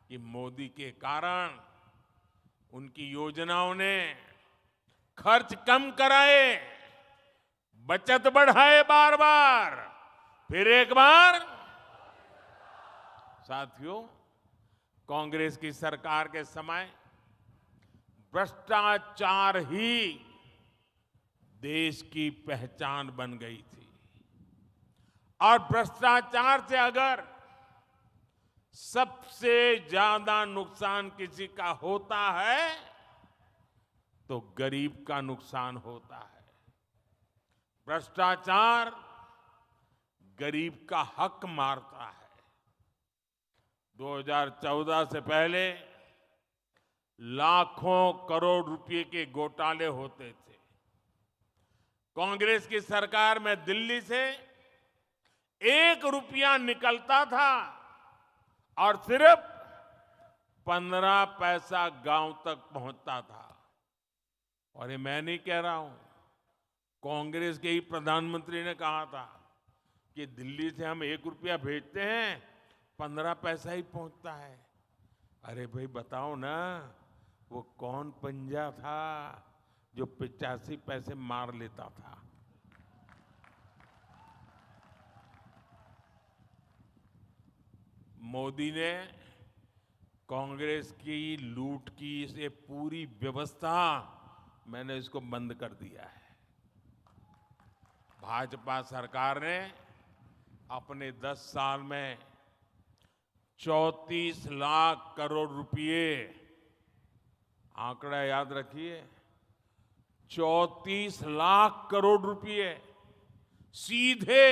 कि मोदी के कारण, उनकी योजनाओं ने खर्च कम कराए, बचत बढ़ाए बार बार, फिर एक बार। साथियों, कांग्रेस की सरकार के समय भ्रष्टाचार ही देश की पहचान बन गई थी। और भ्रष्टाचार से अगर सबसे ज्यादा नुकसान किसी का होता है तो गरीब का नुकसान होता है। भ्रष्टाचार गरीब का हक मारता है। 2014 से पहले लाखों करोड़ रुपए के घोटाले होते थे। कांग्रेस की सरकार में दिल्ली से 1 रुपया निकलता था और सिर्फ 15 पैसा गांव तक पहुंचता था। और ये मैं नहीं कह रहा हूं, कांग्रेस के ही प्रधानमंत्री ने कहा था कि दिल्ली से हम 1 रुपया भेजते हैं, 15 पैसा ही पहुंचता है। अरे भाई बताओ ना, वो कौन पंजा था जो 85 पैसे मार लेता था? मोदी ने कांग्रेस की लूट की ये पूरी व्यवस्था, मैंने इसको बंद कर दिया है। भाजपा सरकार ने अपने 10 साल में 34 लाख करोड़ रुपए, आंकड़ा याद रखिए, 34 लाख करोड़ रुपए सीधे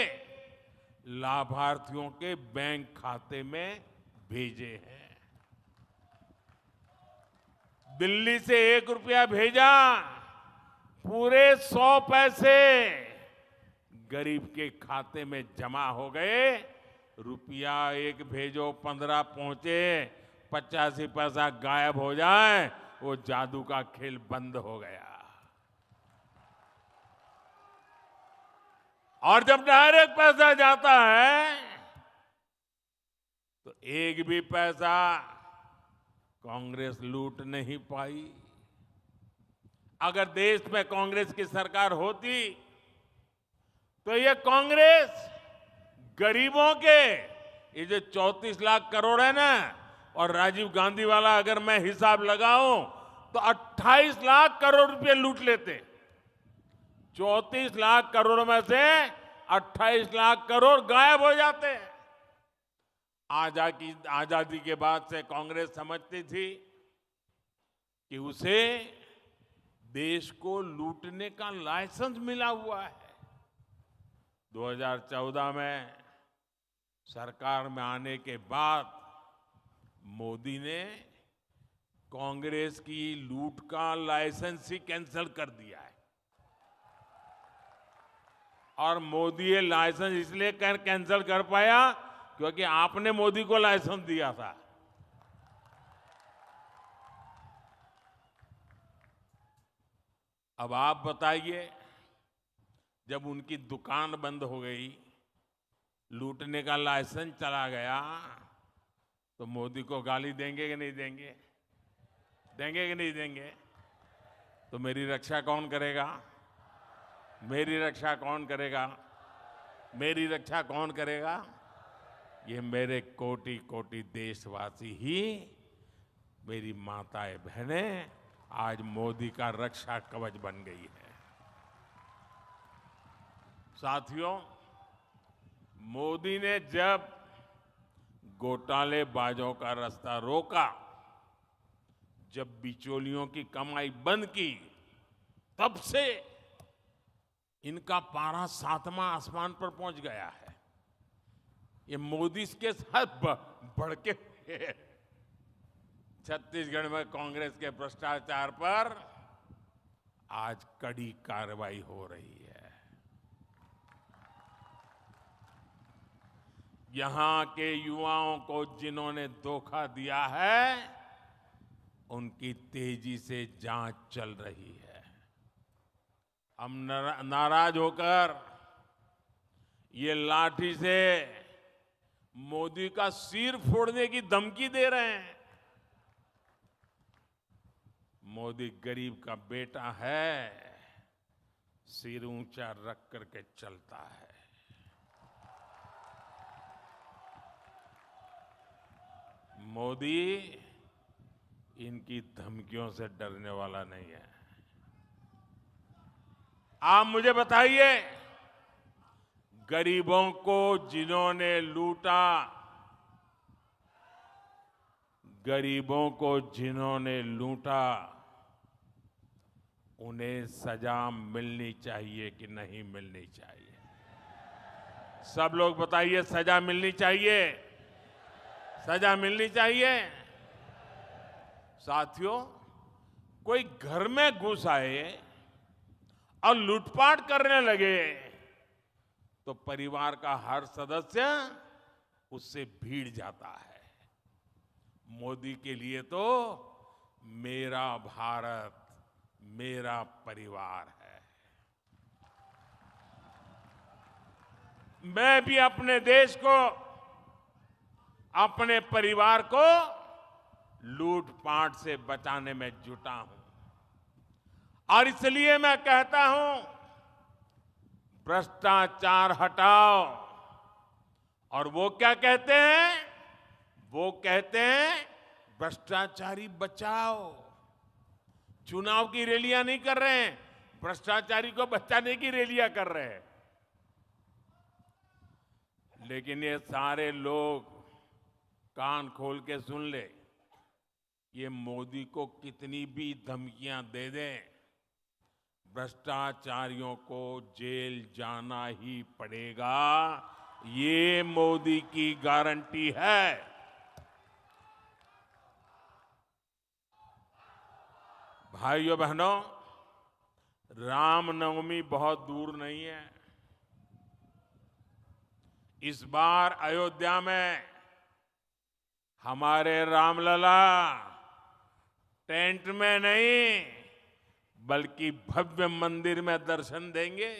लाभार्थियों के बैंक खाते में भेजे हैं। दिल्ली से 1 रुपया भेजा, पूरे 100 पैसे गरीब के खाते में जमा हो गए। रुपया 1 भेजो, 15 पहुंचे, 85 पैसा गायब हो जाए, वो जादू का खेल बंद हो गया। और जब डायरेक्ट पैसा जाता है तो एक भी पैसा कांग्रेस लूट नहीं पाई। अगर देश में कांग्रेस की सरकार होती तो ये कांग्रेस गरीबों के, ये जो 34 लाख करोड़ है ना, और राजीव गांधी वाला अगर मैं हिसाब लगाऊं तो 28 लाख करोड़ रुपए लूट लेते। 34 लाख करोड़ में से 28 लाख करोड़ गायब हो जाते। आजादी के बाद से कांग्रेस समझती थी कि उसे देश को लूटने का लाइसेंस मिला हुआ है। 2014 में सरकार में आने के बाद मोदी ने कांग्रेस की लूट का लाइसेंस ही कैंसिल कर दिया है। और मोदी ये लाइसेंस इसलिए कैंसिल कर पाया क्योंकि आपने मोदी को लाइसेंस दिया था। अब आप बताइए, जब उनकी दुकान बंद हो गई लूटने का लाइसेंस चला गया तो मोदी को गाली देंगे कि नहीं देंगे? देंगे कि नहीं देंगे? तो मेरी रक्षा कौन करेगा? मेरी रक्षा कौन करेगा? मेरी रक्षा कौन करेगा? ये मेरे कोटि कोटि देशवासी ही, मेरी माताएं बहनें आज मोदी का रक्षा कवच बन गई है। साथियों, मोदी ने जब घोटालेबाजों का रास्ता रोका, जब बिचौलियों की कमाई बंद की, तब से इनका पारा 7वां आसमान पर पहुंच गया है। ये मोदी के साथ भड़के हुए छत्तीसगढ़ में कांग्रेस के भ्रष्टाचार पर आज कड़ी कार्रवाई हो रही है। यहां के युवाओं को जिन्होंने धोखा दिया है, उनकी तेजी से जांच चल रही है। हम नाराज होकर ये लाठी से मोदी का सिर फोड़ने की धमकी दे रहे हैं। मोदी गरीब का बेटा है, सिर ऊंचा रख करके चलता है। मोदी इनकी धमकियों से डरने वाला नहीं है। आप मुझे बताइए, गरीबों को जिन्होंने लूटा, गरीबों को जिन्होंने लूटा, उन्हें सजा मिलनी चाहिए कि नहीं मिलनी चाहिए? सब लोग बताइए, सजा मिलनी चाहिए? सजा मिलनी चाहिए? साथियों, कोई घर में घुस आए और लूटपाट करने लगे तो परिवार का हर सदस्य उससे भीड़ जाता है। मोदी के लिए तो मेरा भारत, मेरा परिवार है। मैं भी अपने देश को, अपने परिवार को लूटपाट से बचाने में जुटा हूं। और इसलिए मैं कहता हूं, भ्रष्टाचार हटाओ। और वो क्या कहते हैं? वो कहते हैं भ्रष्टाचारी बचाओ। चुनाव की रैलियां नहीं कर रहे हैं, भ्रष्टाचारी को बचाने की रैलियां कर रहे हैं। लेकिन ये सारे लोग कान खोल के सुन ले, ये मोदी को कितनी भी धमकियां दे दें, भ्रष्टाचारियों को जेल जाना ही पड़ेगा। ये मोदी की गारंटी है। भाइयों बहनों, रामनवमी बहुत दूर नहीं है। इस बार अयोध्या में हमारे रामलला टेंट में नहीं, बल्कि भव्य मंदिर में दर्शन देंगे।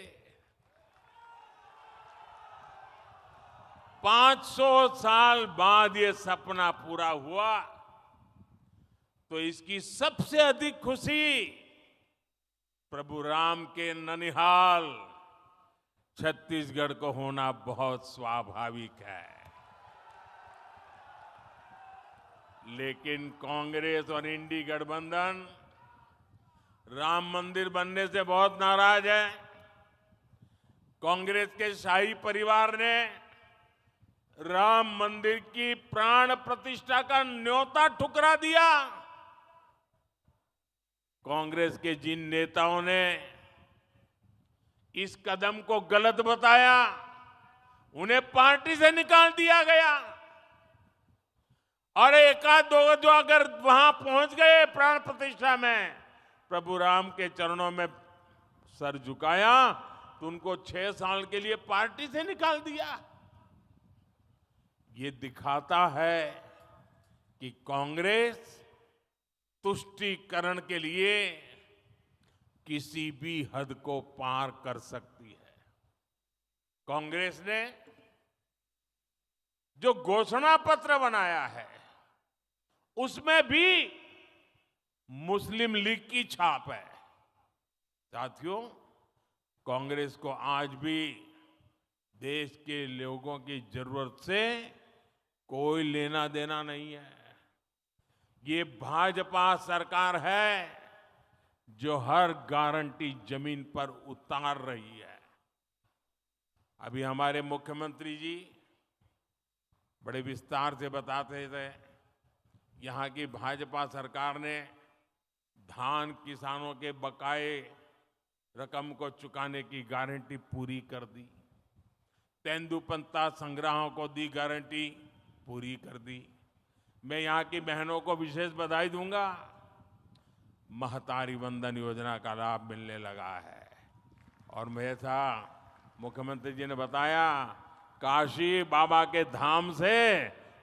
500 साल बाद ये सपना पूरा हुआ, तो इसकी सबसे अधिक खुशी प्रभु राम के ननिहाल छत्तीसगढ़ को होना बहुत स्वाभाविक है। लेकिन कांग्रेस और इंडी गठबंधन राम मंदिर बनने से बहुत नाराज है। कांग्रेस के शाही परिवार ने राम मंदिर की प्राण प्रतिष्ठा का न्योता ठुकरा दिया। कांग्रेस के जिन नेताओं ने इस कदम को गलत बताया, उन्हें पार्टी से निकाल दिया गया। और एकाध दो जो अगर वहां पहुंच गए प्राण प्रतिष्ठा में, प्रभु राम के चरणों में सर झुकाया, तो उनको 6 साल के लिए पार्टी से निकाल दिया। ये दिखाता है कि कांग्रेस तुष्टीकरण के लिए किसी भी हद को पार कर सकती है। कांग्रेस ने जो घोषणा पत्र बनाया है उसमें भी मुस्लिम लीग की छाप है। साथियों, कांग्रेस को आज भी देश के लोगों की जरूरत से कोई लेना देना नहीं है। ये भाजपा सरकार है जो हर गारंटी जमीन पर उतार रही है। अभी हमारे मुख्यमंत्री जी बड़े विस्तार से बताते थे, यहाँ की भाजपा सरकार ने धान किसानों के बकाए रकम को चुकाने की गारंटी पूरी कर दी, तेंदुपत्ता संग्राहकों को दी गारंटी पूरी कर दी। मैं यहाँ की बहनों को विशेष बधाई दूंगा, महतारी वंदन योजना का लाभ मिलने लगा है। और मैं था, मुख्यमंत्री जी ने बताया, काशी बाबा के धाम से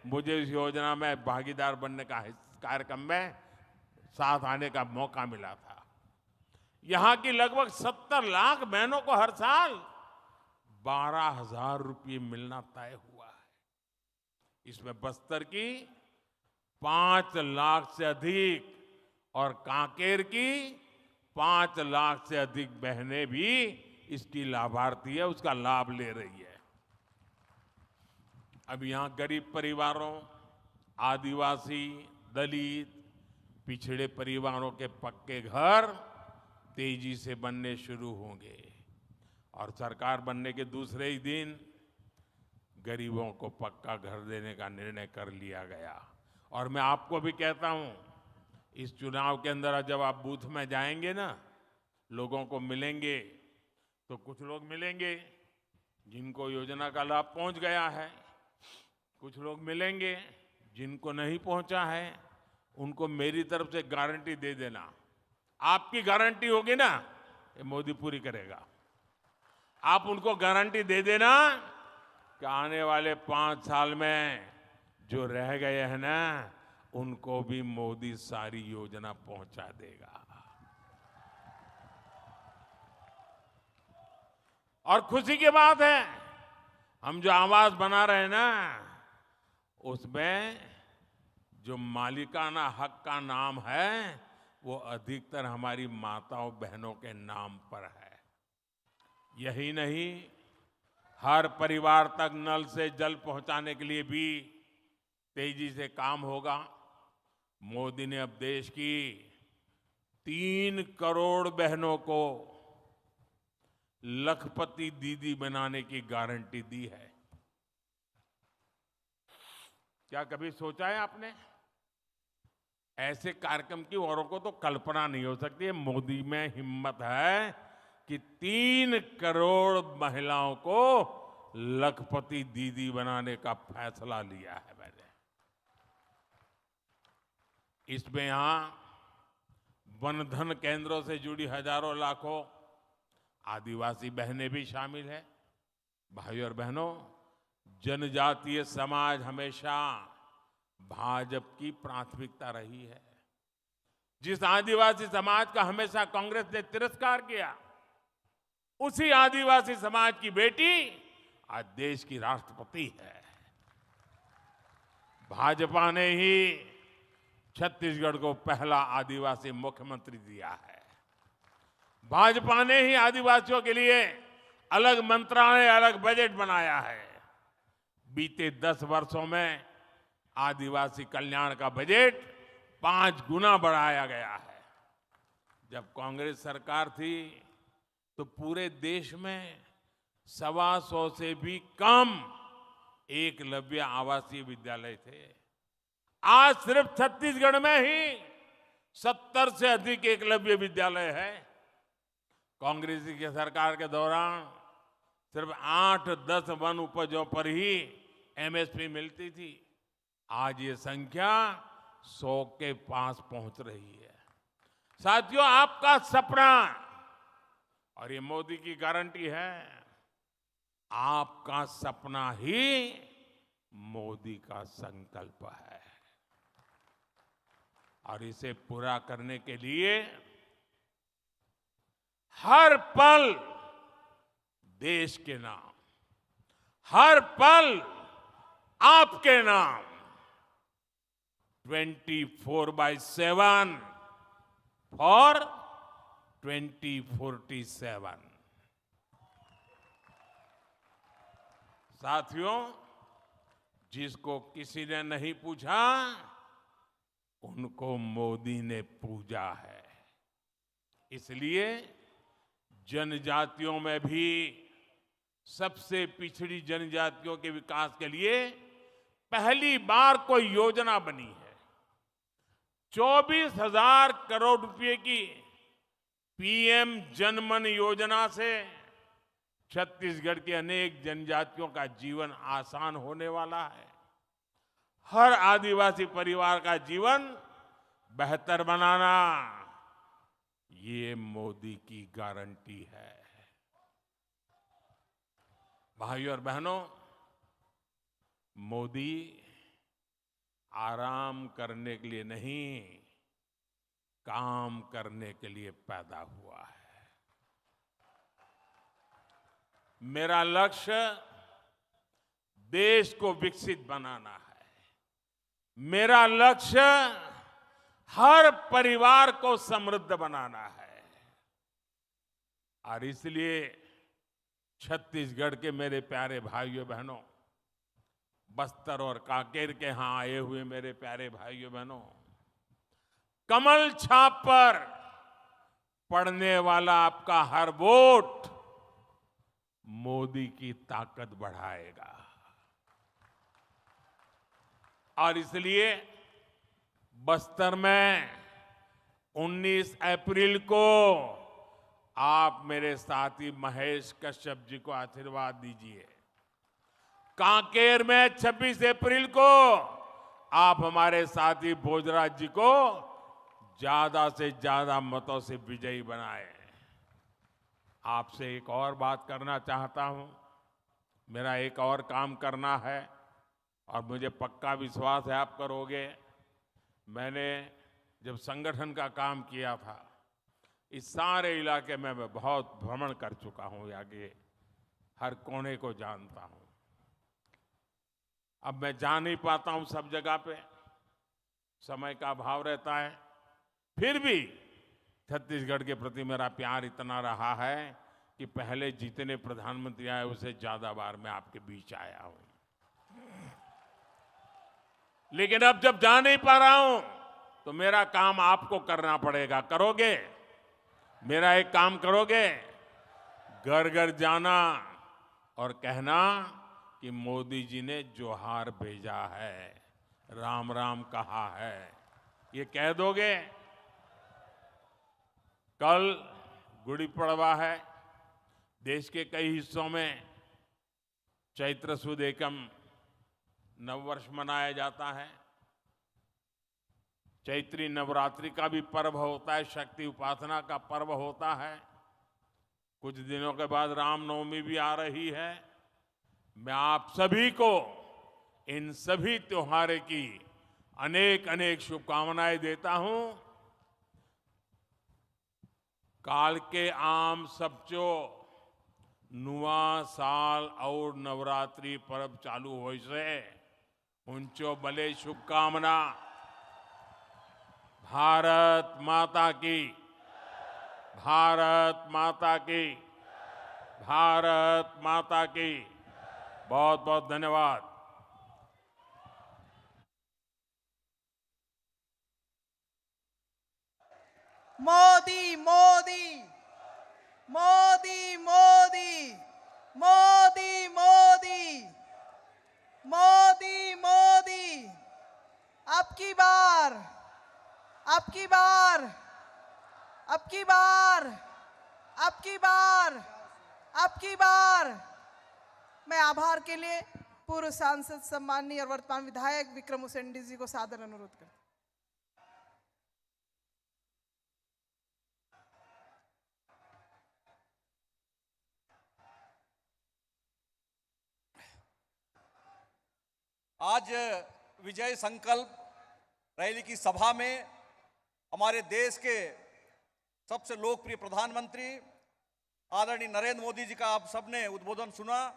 मुझे इस योजना में भागीदार बनने का कार्यक्रम में साथ आने का मौका मिला था। यहाँ की लगभग 70 लाख बहनों को हर साल 12,000 रुपये मिलना तय हुआ है। इसमें बस्तर की 5 लाख से अधिक और कांकेर की 5 लाख से अधिक बहनें भी इसकी लाभार्थी है, उसका लाभ ले रही है। अब यहाँ गरीब परिवारों, आदिवासी, दलित, पिछड़े परिवारों के पक्के घर तेजी से बनने शुरू होंगे और सरकार बनने के दूसरे ही दिन गरीबों को पक्का घर देने का निर्णय कर लिया गया। और मैं आपको भी कहता हूं, इस चुनाव के अंदर जब आप बूथ में जाएंगे ना, लोगों को मिलेंगे, तो कुछ लोग मिलेंगे जिनको योजना का लाभ पहुंच गया है, कुछ लोग मिलेंगे जिनको नहीं पहुंचा है। उनको मेरी तरफ से गारंटी दे देना, आपकी गारंटी होगी ना, ये मोदी पूरी करेगा। आप उनको गारंटी दे देना कि आने वाले 5 साल में जो रह गए हैं ना, उनको भी मोदी सारी योजना पहुंचा देगा। और खुशी की बात है, हम जो आवास बना रहे हैं ना, उसमें जो मालिकाना हक का नाम है वो अधिकतर हमारी माताओं बहनों के नाम पर है। यही नहीं, हर परिवार तक नल से जल पहुंचाने के लिए भी तेजी से काम होगा। मोदी ने अब देश की 3 करोड़ बहनों को लखपति दीदी बनाने की गारंटी दी है। क्या कभी सोचा है आपने? ऐसे कार्यक्रम की औरों को तो कल्पना नहीं हो सकती है। मोदी में हिम्मत है कि 3 करोड़ महिलाओं को लखपति दीदी बनाने का फैसला लिया है मैंने। इसमें यहां वनधन केंद्रों से जुड़ी हजारों लाखों आदिवासी बहनें भी शामिल है। भाइयों और बहनों, जनजातीय समाज हमेशा भाजपा की प्राथमिकता रही है। जिस आदिवासी समाज का हमेशा कांग्रेस ने तिरस्कार किया, उसी आदिवासी समाज की बेटी आज देश की राष्ट्रपति है। भाजपा ने ही छत्तीसगढ़ को पहला आदिवासी मुख्यमंत्री दिया है। भाजपा ने ही आदिवासियों के लिए अलग मंत्रालय, अलग बजट बनाया है। बीते 10 वर्षों में आदिवासी कल्याण का बजट 5 गुना बढ़ाया गया है। जब कांग्रेस सरकार थी तो पूरे देश में 125 से भी कम एकलव्य आवासीय विद्यालय थे। आज सिर्फ छत्तीसगढ़ में ही 70 से अधिक एकलव्य विद्यालय है। कांग्रेस की सरकार के दौरान सिर्फ 8-10 वन उपजों पर ही एमएसपी मिलती थी। आज ये संख्या 100 के पास पहुंच रही है। साथियों, आपका सपना, और ये मोदी की गारंटी है, आपका सपना ही मोदी का संकल्प है। और इसे पूरा करने के लिए हर पल देश के नाम, हर पल आपके नाम 24/7 फॉर 2047। साथियों, जिसको किसी ने नहीं पूछा उनको मोदी ने पूजा है। इसलिए जनजातियों में भी सबसे पिछड़ी जनजातियों के विकास के लिए पहली बार कोई योजना बनी है। 24,000 करोड़ रुपए की पीएम जनमन योजना से छत्तीसगढ़ के अनेक जनजातियों का जीवन आसान होने वाला है। हर आदिवासी परिवार का जीवन बेहतर बनाना ये मोदी की गारंटी है। भाइयों और बहनों, मोदी आराम करने के लिए नहीं, काम करने के लिए पैदा हुआ है। मेरा लक्ष्य देश को विकसित बनाना है। मेरा लक्ष्य हर परिवार को समृद्ध बनाना है। और इसलिए छत्तीसगढ़ के मेरे प्यारे भाइयों बहनों, बस्तर और कांकेर के यहां आए हुए मेरे प्यारे भाइयों बहनों, कमल छाप पर पड़ने वाला आपका हर वोट मोदी की ताकत बढ़ाएगा। और इसलिए बस्तर में 19 अप्रैल को आप मेरे साथी महेश कश्यप जी को आशीर्वाद दीजिए। कांकेर में 26 अप्रैल को आप हमारे साथी भोजराज जी को ज्यादा से ज्यादा मतों से विजयी बनाए। आपसे एक और बात करना चाहता हूं। मेरा एक और काम करना है और मुझे पक्का विश्वास है आप करोगे। मैंने जब संगठन का काम किया था, इस सारे इलाके में मैं बहुत भ्रमण कर चुका हूं, आगे हर कोने को जानता हूं। अब मैं जा नहीं पाता हूं सब जगह पे, समय का अभाव रहता है। फिर भी छत्तीसगढ़ के प्रति मेरा प्यार इतना रहा है कि पहले जितने प्रधानमंत्री आए उससे ज्यादा बार मैं आपके बीच आया हूं। लेकिन अब जब जा नहीं पा रहा हूं तो मेरा काम आपको करना पड़ेगा। करोगे? मेरा एक काम करोगे? घर घर जाना और कहना कि मोदी जी ने जोहार भेजा है, राम राम कहा है। ये कह दोगे? कल गुड़ी पड़वा है। देश के कई हिस्सों में चैत्र सुद एकम नववर्ष मनाया जाता है। चैत्री नवरात्रि का भी पर्व होता है, शक्ति उपासना का पर्व होता है। कुछ दिनों के बाद रामनवमी भी आ रही है। मैं आप सभी को इन सभी त्योहारों की अनेक अनेक शुभकामनाएं देता हूं। काल के आम सबचो नुआ साल और नवरात्रि पर्व चालू हो से उनचो भले शुभकामना। भारत माता की, भारत माता की, भारत माता की। बहुत बहुत धन्यवाद। मोदी मोदी मोदी मोदी मोदी मोदी मोदी मोदी। आपकी बार, आपकी बार, आपकी बार, आपकी बार, आपकी बार। मैं आभार के लिए पूर्व सांसद सम्माननीय और वर्तमान विधायक विक्रम उसेंडी जी को सादर अनुरोध करता हूं। आज विजय संकल्प रैली की सभा में हमारे देश के सबसे लोकप्रिय प्रधानमंत्री आदरणीय नरेंद्र मोदी जी का आप सबने उद्बोधन सुना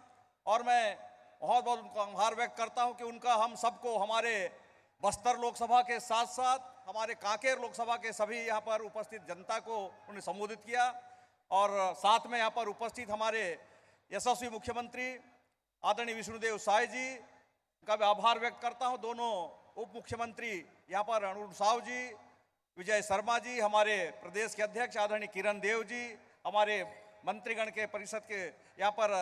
और मैं बहुत बहुत उनका आभार व्यक्त करता हूं कि उनका हम सबको हमारे बस्तर लोकसभा के साथ साथ हमारे कांकेर लोकसभा के सभी यहाँ पर उपस्थित जनता को उन्हें संबोधित किया और साथ में यहाँ पर उपस्थित हमारे यशस्वी मुख्यमंत्री आदरणीय विष्णुदेव साय जी का भी आभार व्यक्त करता हूं। दोनों उप मुख्यमंत्री यहाँ पर अरुण साव जी, विजय शर्मा जी, हमारे प्रदेश के अध्यक्ष आदरणीय किरण देव जी, हमारे मंत्रीगण के परिषद के यहाँ पर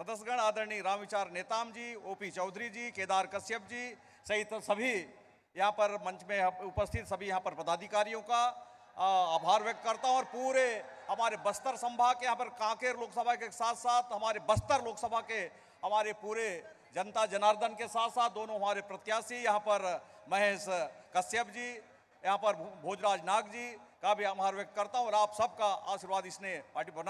सदस्यगण आदरणीय रामविचार नेताम जी, ओपी चौधरी जी, केदार कश्यप जी सहित सभी यहाँ पर मंच में उपस्थित सभी यहाँ पर पदाधिकारियों का आभार व्यक्त करता हूँ और पूरे हमारे बस्तर संभाग के यहाँ पर कांकेर लोकसभा के साथ साथ हमारे बस्तर लोकसभा के हमारे पूरे जनता जनार्दन के साथ साथ दोनों हमारे प्रत्याशी यहाँ पर महेश कश्यप जी, यहाँ पर भोजराज नाग जी का भी आभार व्यक्त करता हूँ और आप सबका आशीर्वाद इसने पार्टी